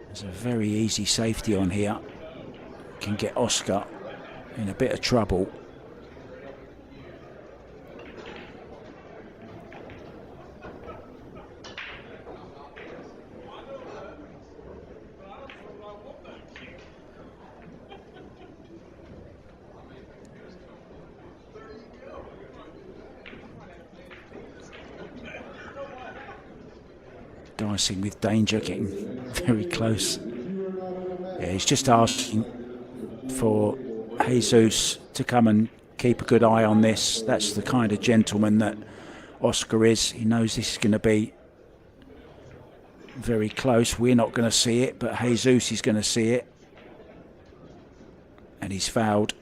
there's a very easy safety on here. Can get Oscar in a bit of trouble. Dicing with danger, getting very close. Yeah, he's just asking for Jesus to come and keep a good eye on this. That's the kind of gentleman that Oscar is. He knows this is going to be very close. We're not going to see it, but Jesus is going to see it. And he's fouled.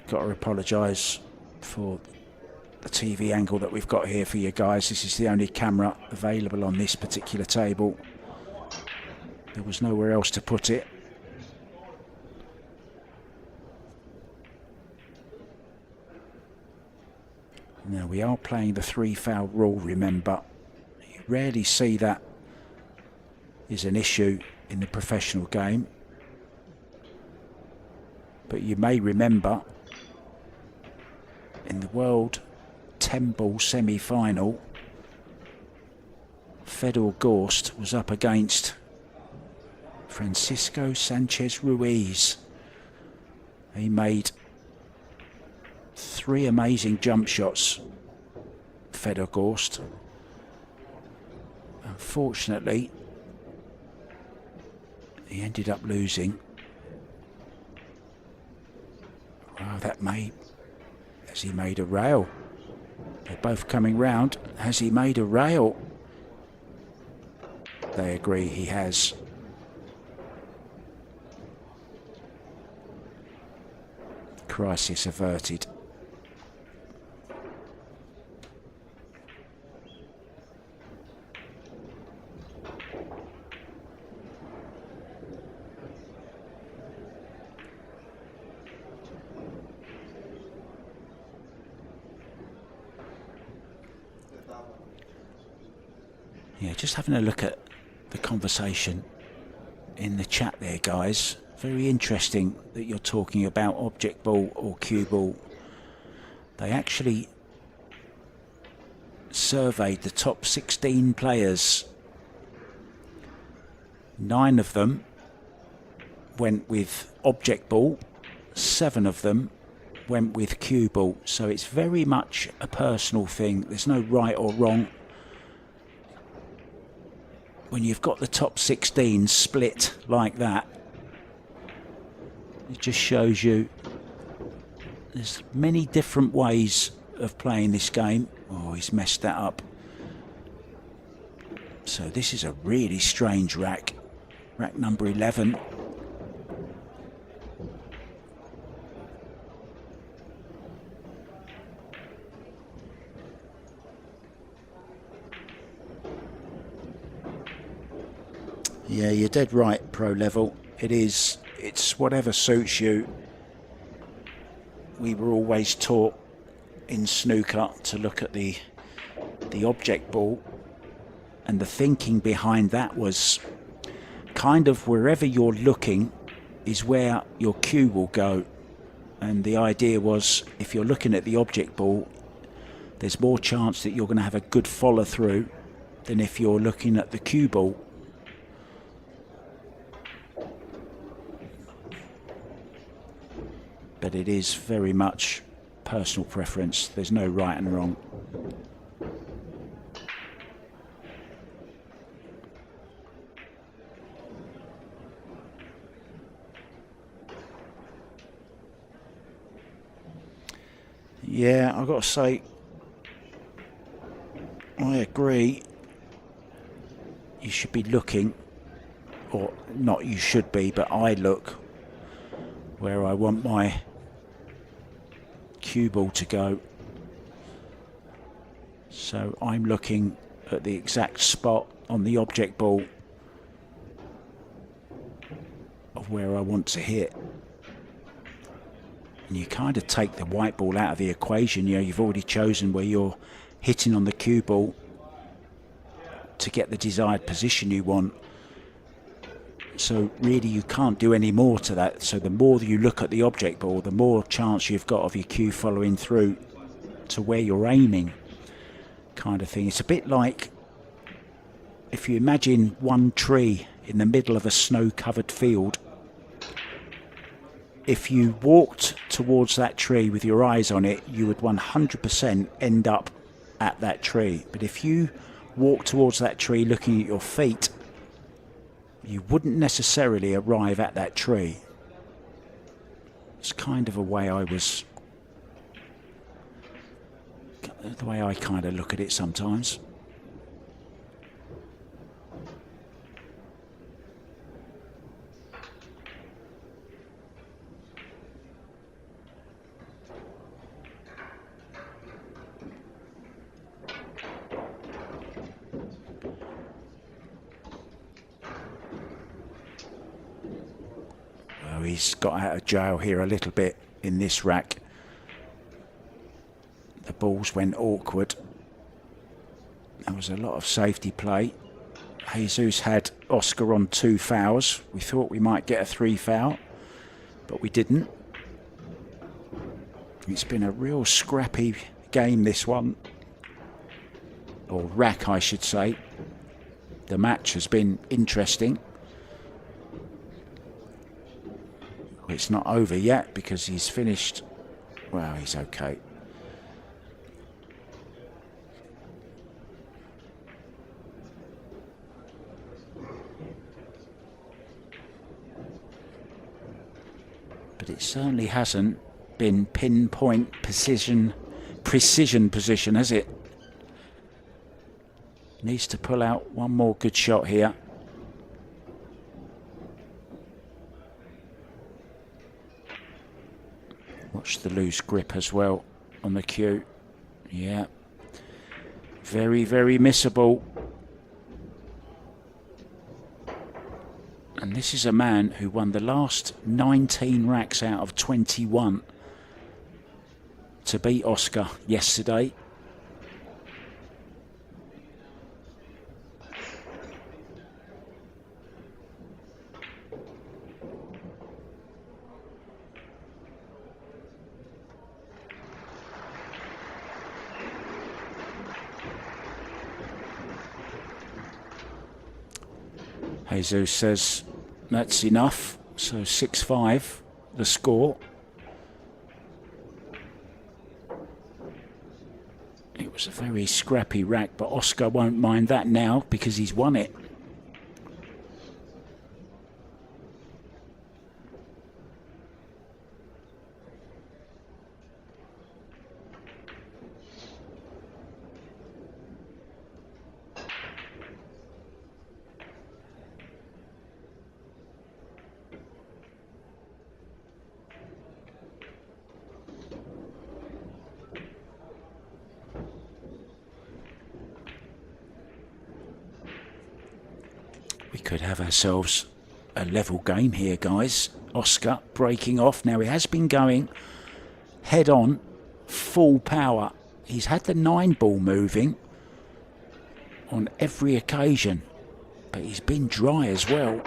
Got to apologise for the TV angle that we've got here for you guys. This is the only camera available on this particular table. There was nowhere else to put it. Now we are playing the 3-foul rule, remember. You rarely see that is an issue in the professional game. But you may remember in the World 10-ball semi-final, Fedor Gorst was up against Francisco Sanchez Ruiz. He made 3 amazing jump shots, Fedor Gorst. Unfortunately, he ended up losing. Wow, that may... Has he made a rail? They're both coming round. Has he made a rail? They agree he has. Crisis averted. Yeah, just having a look at the conversation in the chat there, guys. Very interesting that you're talking about object ball or cue ball. They actually surveyed the top 16 players. 9 of them went with object ball, 7 of them went with cue ball. So it's very much a personal thing. There's no right or wrong. When you've got the top 16 split like that, it just shows you there's many different ways of playing this game. Oh, he's messed that up. So this is a really strange rack. Rack number 11. Yeah, you're dead right, pro level. It's whatever suits you. We were always taught in snooker to look at the object ball, and the thinking behind that was kind of wherever you're looking is where your cue will go. And the idea was, if you're looking at the object ball, there's more chance that you're going to have a good follow through than if you're looking at the cue ball. But it is very much personal preference. There's no right and wrong. Yeah, I've got to say, I agree. You should be looking, or not you should be, but I look where I want my cue ball to go. So I'm looking at the exact spot on the object ball of where I want to hit. And you kind of take the white ball out of the equation. You know, you've already chosen where you're hitting on the cue ball to get the desired position you want. So really you can't do any more to that. So the more you look at the object ball, the more chance you've got of your cue following through to where you're aiming, kind of thing. It's a bit like if you imagine one tree in the middle of a snow-covered field. If you walked towards that tree with your eyes on it, you would 100% end up at that tree. But if you walk towards that tree looking at your feet, you wouldn't necessarily arrive at that tree. It's kind of a way the way I kind of look at it sometimes. He's got out of jail here a little bit in this rack. The balls went awkward. There was a lot of safety play. Jesus had Oscar on 2 fouls. We thought we might get a 3 foul, but we didn't. It's been a real scrappy game, this one. Or rack, I should say. The match has been interesting. It's not over yet because he's finished. Well, he's okay. But it certainly hasn't been pinpoint precision position, has it? Needs to pull out one more good shot here. Watch the loose grip as well on the cue. Yeah. Very, very missable. And this is a man who won the last 19 racks out of 21 to beat Oscar yesterday. Jesus says that's enough, so 6-5 the score. It's a very scrappy rack, but Oscar won't mind that now because he's won it. We could have ourselves a level game here, guys. Oscar breaking off. Now, he has been going head on, full power. He's had the 9 ball moving on every occasion, but he's been dry as well.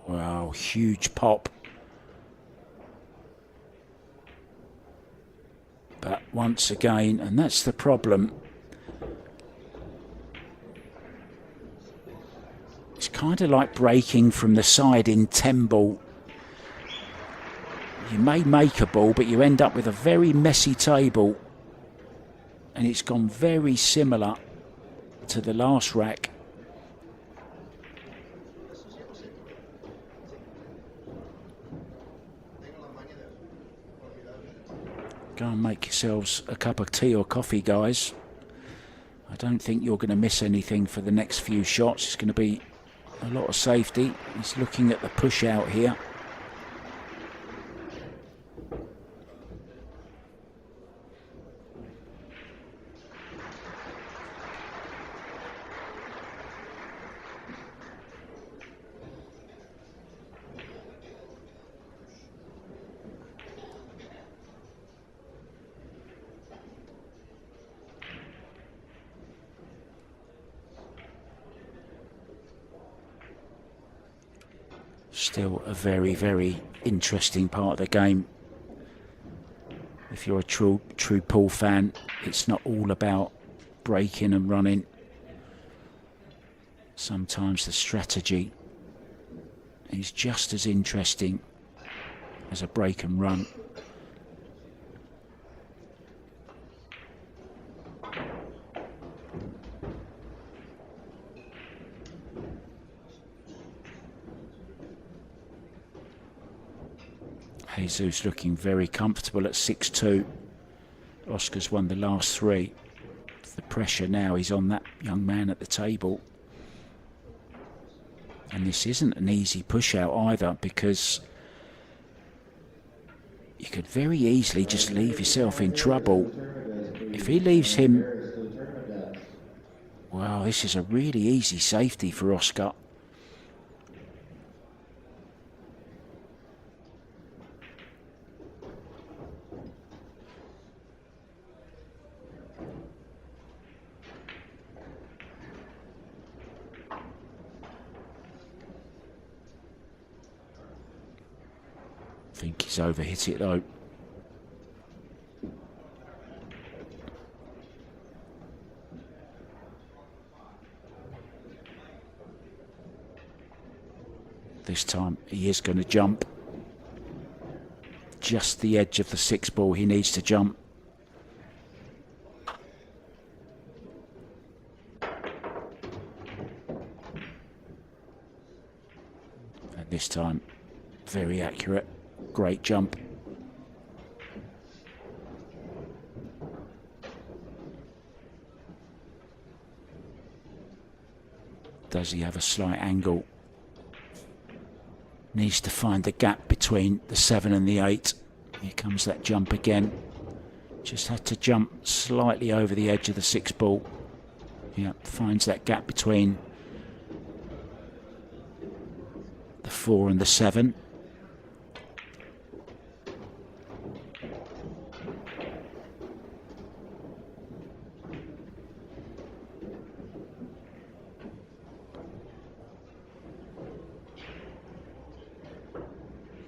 Wow, huge pop. But once again, and that's the problem, it's kind of like breaking from the side in 10 ball. You may make a ball, but you end up with a very messy table. And it's gone very similar to the last rack. Go and make yourselves a cup of tea or coffee, guys. I don't think you're going to miss anything for the next few shots. It's going to be a lot of safety. He's looking at the push out here. Still a very, very interesting part of the game. If you're a true pool fan, it's not all about breaking and running. Sometimes the strategy is just as interesting as a break and run. Jesus looking very comfortable at 6-2. Oscar's won the last 3. The pressure now is on that young man at the table. And this isn't an easy push out either, because you could very easily just leave yourself in trouble. If he leaves him... Wow, this is a really easy safety for Oscar. I think he's overhit it though. This time he is going to jump. Just the edge of the 6 ball he needs to jump. And this time, very accurate. Great jump. Does he have a slight angle? Needs to find the gap between the 7 and the 8. Here comes that jump again. Just had to jump slightly over the edge of the 6 ball. Yeah, finds that gap between the 4 and the 7.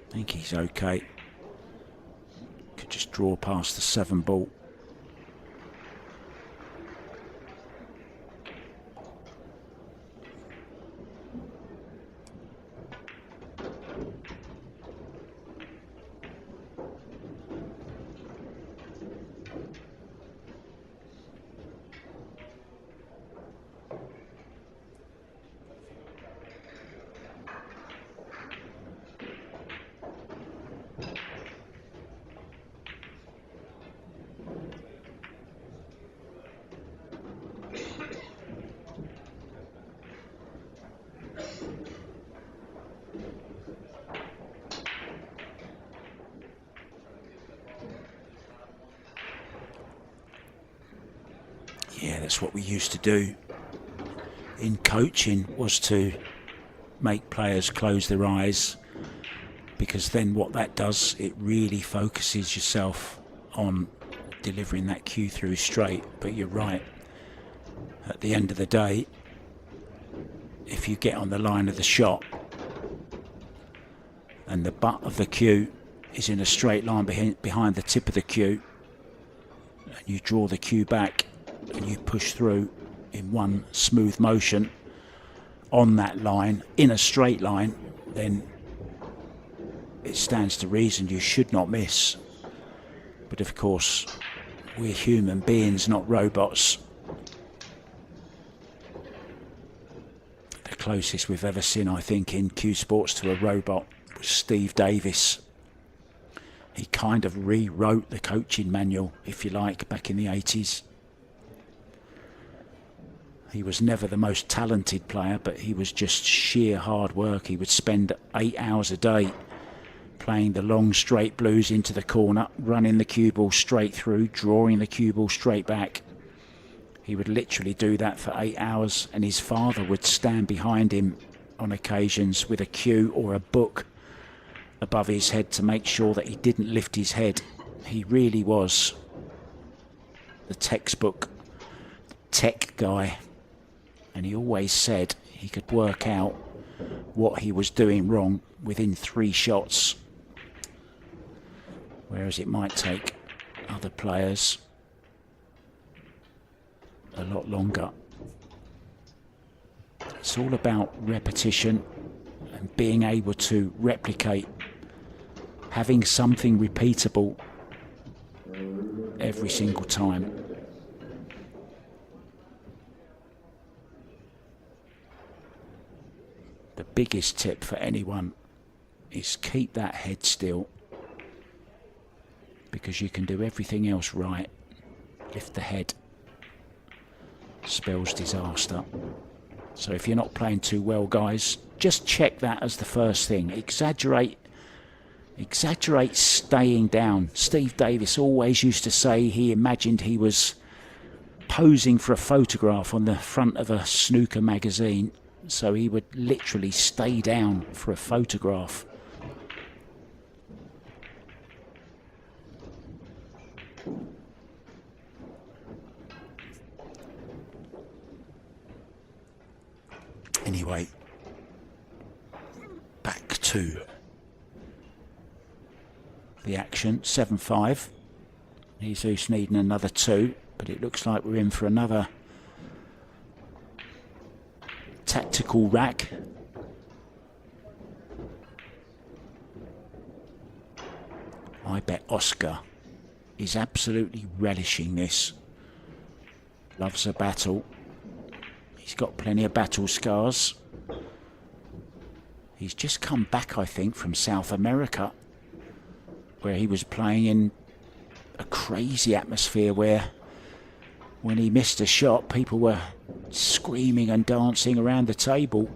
I think he's okay. Could just draw past the 7 ball. Yeah, that's what we used to do in coaching, was to make players close their eyes, because then what that does, it really focuses yourself on delivering that cue through straight. But you're right, at the end of the day, if you get on the line of the shot and the butt of the cue is in a straight line behind the tip of the cue, and you draw the cue back and you push through in one smooth motion on that line in a straight line, then it stands to reason you should not miss. But of course, we're human beings, not robots. The closest we've ever seen, I think, in cue sports to a robot was Steve Davis. He kind of rewrote the coaching manual, if you like, back in the 80s. He was never the most talented player, but he was just sheer hard work. He would spend 8 hours a day playing the long straight blues into the corner, running the cue ball straight through, drawing the cue ball straight back. He would literally do that for 8 hours, and his father would stand behind him on occasions with a cue or a book above his head to make sure that he didn't lift his head. He really was the textbook tech guy, and he always said he could work out what he was doing wrong within 3 shots, whereas it might take other players a lot longer. It's all about repetition and being able to replicate, having something repeatable every single time. The biggest tip for anyone is keep that head still, because you can do everything else right. Lift the head spells disaster. So if you're not playing too well, guys, just check that as the first thing. Exaggerate staying down. Steve Davis always used to say he imagined he was posing for a photograph on the front of a snooker magazine, so he would literally stay down for a photograph. Anyway, back to the action. 7-5. Jesus needing another 2, but it looks like we're in for another tactical rack. I bet Oscar is absolutely relishing this. Loves a battle. He's got plenty of battle scars. He's just come back, I think, from South America, where he was playing in a crazy atmosphere where when he missed a shot, people were screaming and dancing around the table.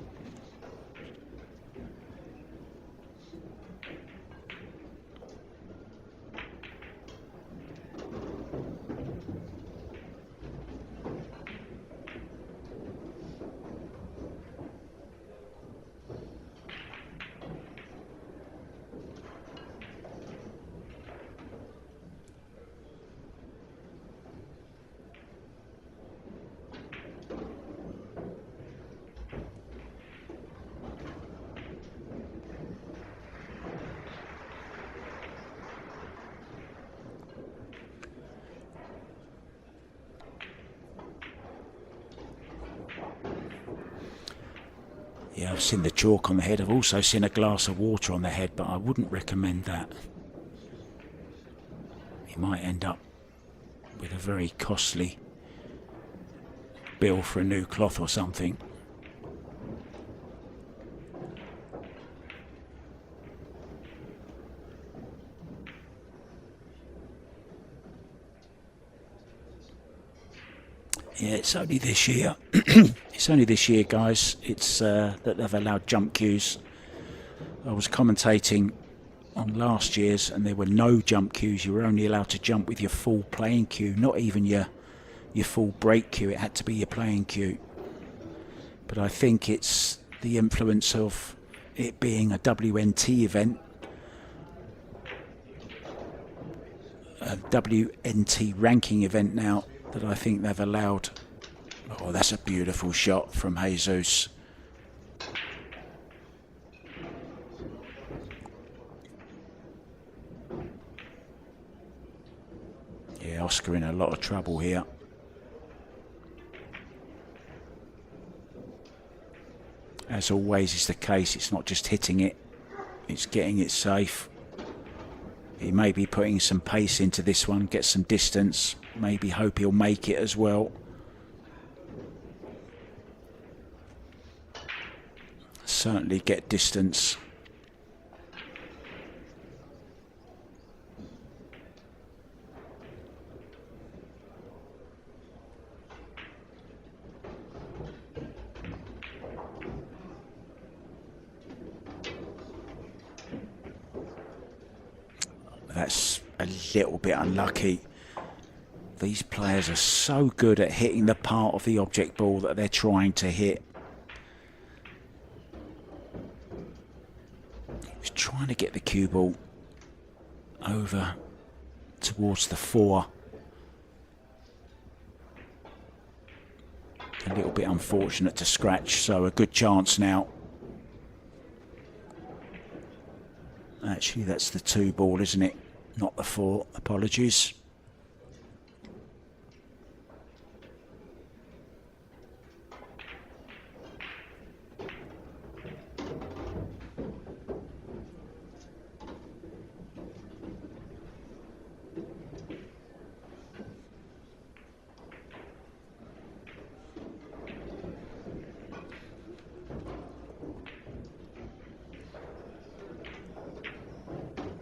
Yeah, I've seen the chalk on the head. I've also seen a glass of water on the head, but I wouldn't recommend that. You might end up with a very costly bill for a new cloth or something. Yeah, it's only this year. It's only this year, guys. It's that they've allowed jump cues. I was commentating on last year's, and there were no jump cues. You were only allowed to jump with your full playing cue, not even your your full break cue. It had to be your playing cue. But I think it's the influence of it being a WNT event, a WNT ranking event now, that I think they've allowed. Oh, that's a beautiful shot from Jesus. Yeah, Oscar in a lot of trouble here. As always is the case, it's not just hitting it, it's getting it safe. He may be putting some pace into this one, get some distance, maybe hope he'll make it as well. Certainly get distance. That's a little bit unlucky. These players are so good at hitting the part of the object ball that they're trying to hit. He's trying to get the cue ball over towards the 4. A little bit unfortunate to scratch, so a good chance now. Actually, that's the 2 ball, isn't it? Not the 4. Apologies.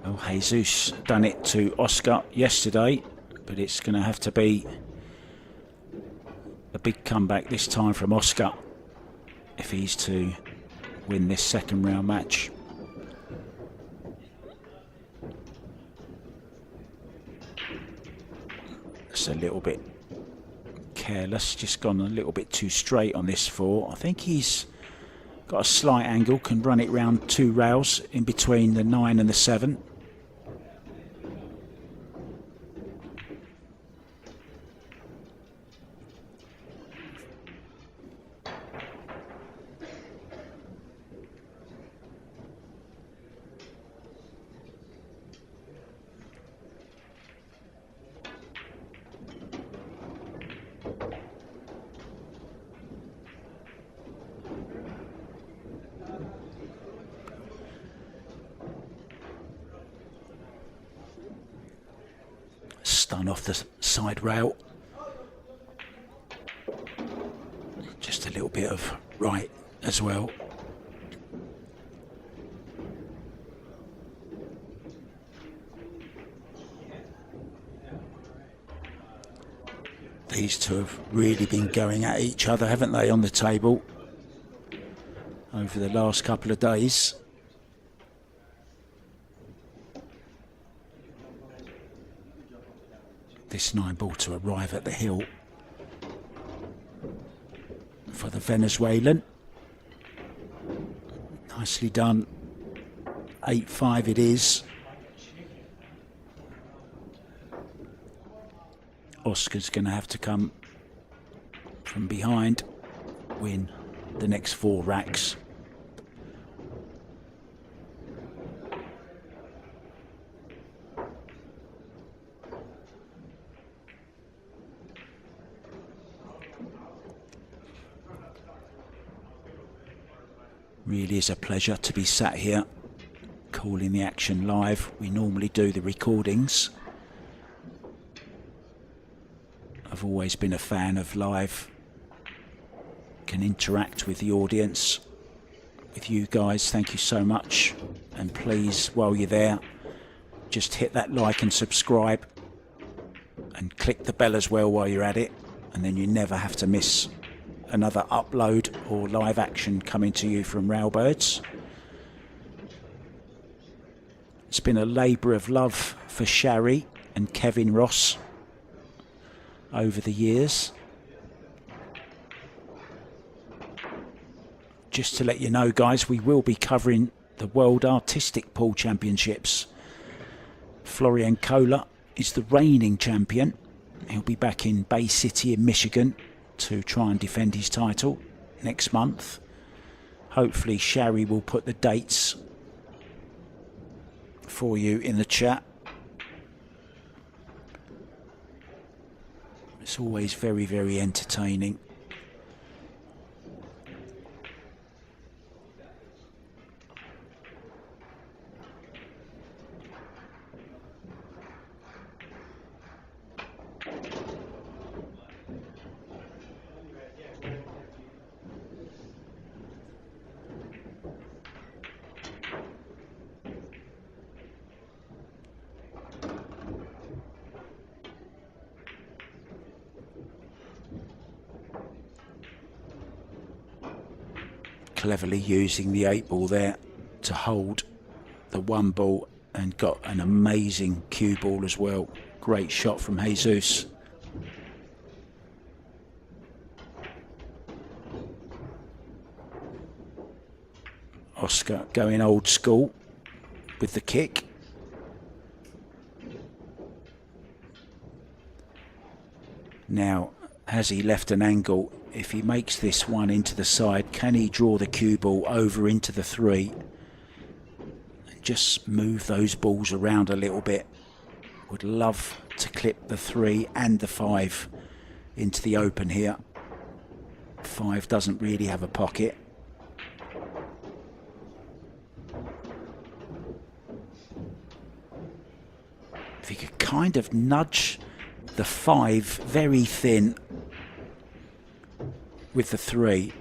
Well, Jesus done it to Oscar yesterday, but it's going to have to be a big comeback this time from Oscar if he's to win this second round match. It's a little bit careless, just gone a little bit too straight on this 4. I think he's got a slight angle, can run it round 2 rails in between the 9 and the 7. Stun off the side rail. Just a little bit of right as well. These two have really been going at each other, haven't they, on the table over the last couple of days. This 9 ball to arrive at the hill for the Venezuelan. Nicely done. 8-5 it is. Oscar's going to have to come from behind, win the next 4 racks. Really is a pleasure to be sat here calling the action live. We normally do the recordings. I've always been a fan of live. Can interact with the audience, with you guys. Thank you so much. And please, while you're there, just hit that like and subscribe and click the bell as well while you're at it, and then you never have to miss another upload or live action coming to you from Railbirds. It's been a labour of love for Shari and Kevin Ross over the years. Just to let you know, guys, we will be covering the World Artistic Pool Championships. Florian Kohler is the reigning champion. He'll be back in Bay City in Michigan to try and defend his title next month. Hopefully Shari will put the dates for you in the chat. It's always very, very entertaining. Cleverly using the 8 ball there to hold the 1 ball, and got an amazing cue ball as well. Great shot from Jesus. Oscar going old school with the kick. Now, has he left an angle? If he makes this one into the side, can he draw the cue ball over into the 3? And just move those balls around a little bit. Would love to clip the 3 and the 5 into the open here. 5 doesn't really have a pocket. If he could kind of nudge the 5 very thin with the 3,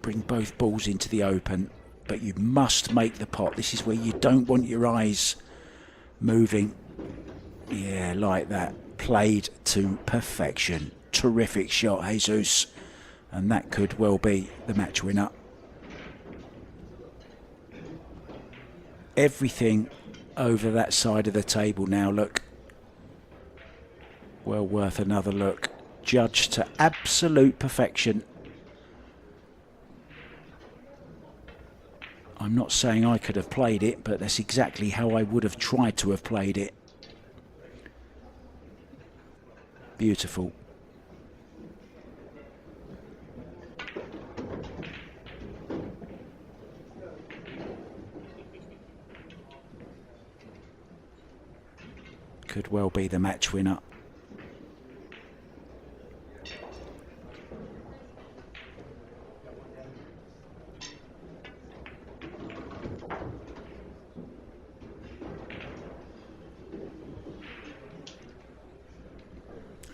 bring both balls into the open, but you must make the pot. This is where you don't want your eyes moving. Yeah, like that. Played to perfection. Terrific shot, Jesus. And that could well be the match winner. Everything over that side of the table now, look. Well worth another look. Judged to absolute perfection. I'm not saying I could have played it, but that's exactly how I would have tried to have played it. Beautiful. Could well be the match winner.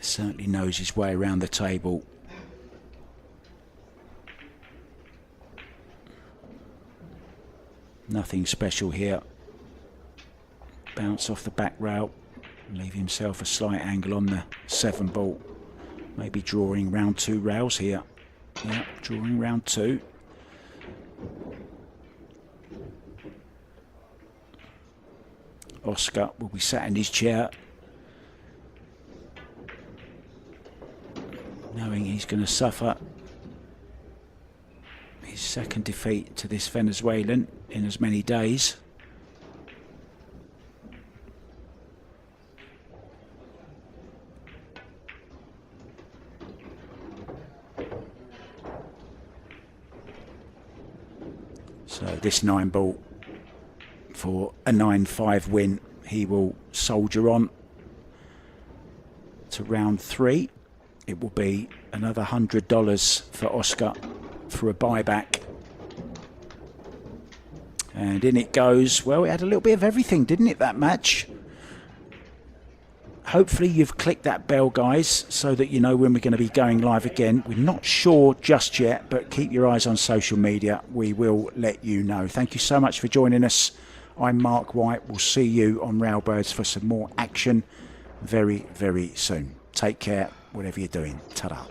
Certainly knows his way around the table. Nothing special here. Bounce off the back rail. Leave himself a slight angle on the 7 ball. Maybe drawing round 2 rails here. Yeah, drawing round 2. Oscar will be sat in his chair, knowing he's going to suffer his second defeat to this Venezuelan in as many days. So this 9 ball for a 9-5 win, he will soldier on to round 3. It will be another $100 for Oscar for a buyback. And in it goes. Well, it had a little bit of everything, didn't it, that match? Hopefully you've clicked that bell, guys, so that you know when we're going to be going live again. We're not sure just yet, but keep your eyes on social media. We will let you know. Thank you so much for joining us. I'm Mark White. We'll see you on Railbirds for some more action very, very soon. Take care, whatever you're doing. Ta-da.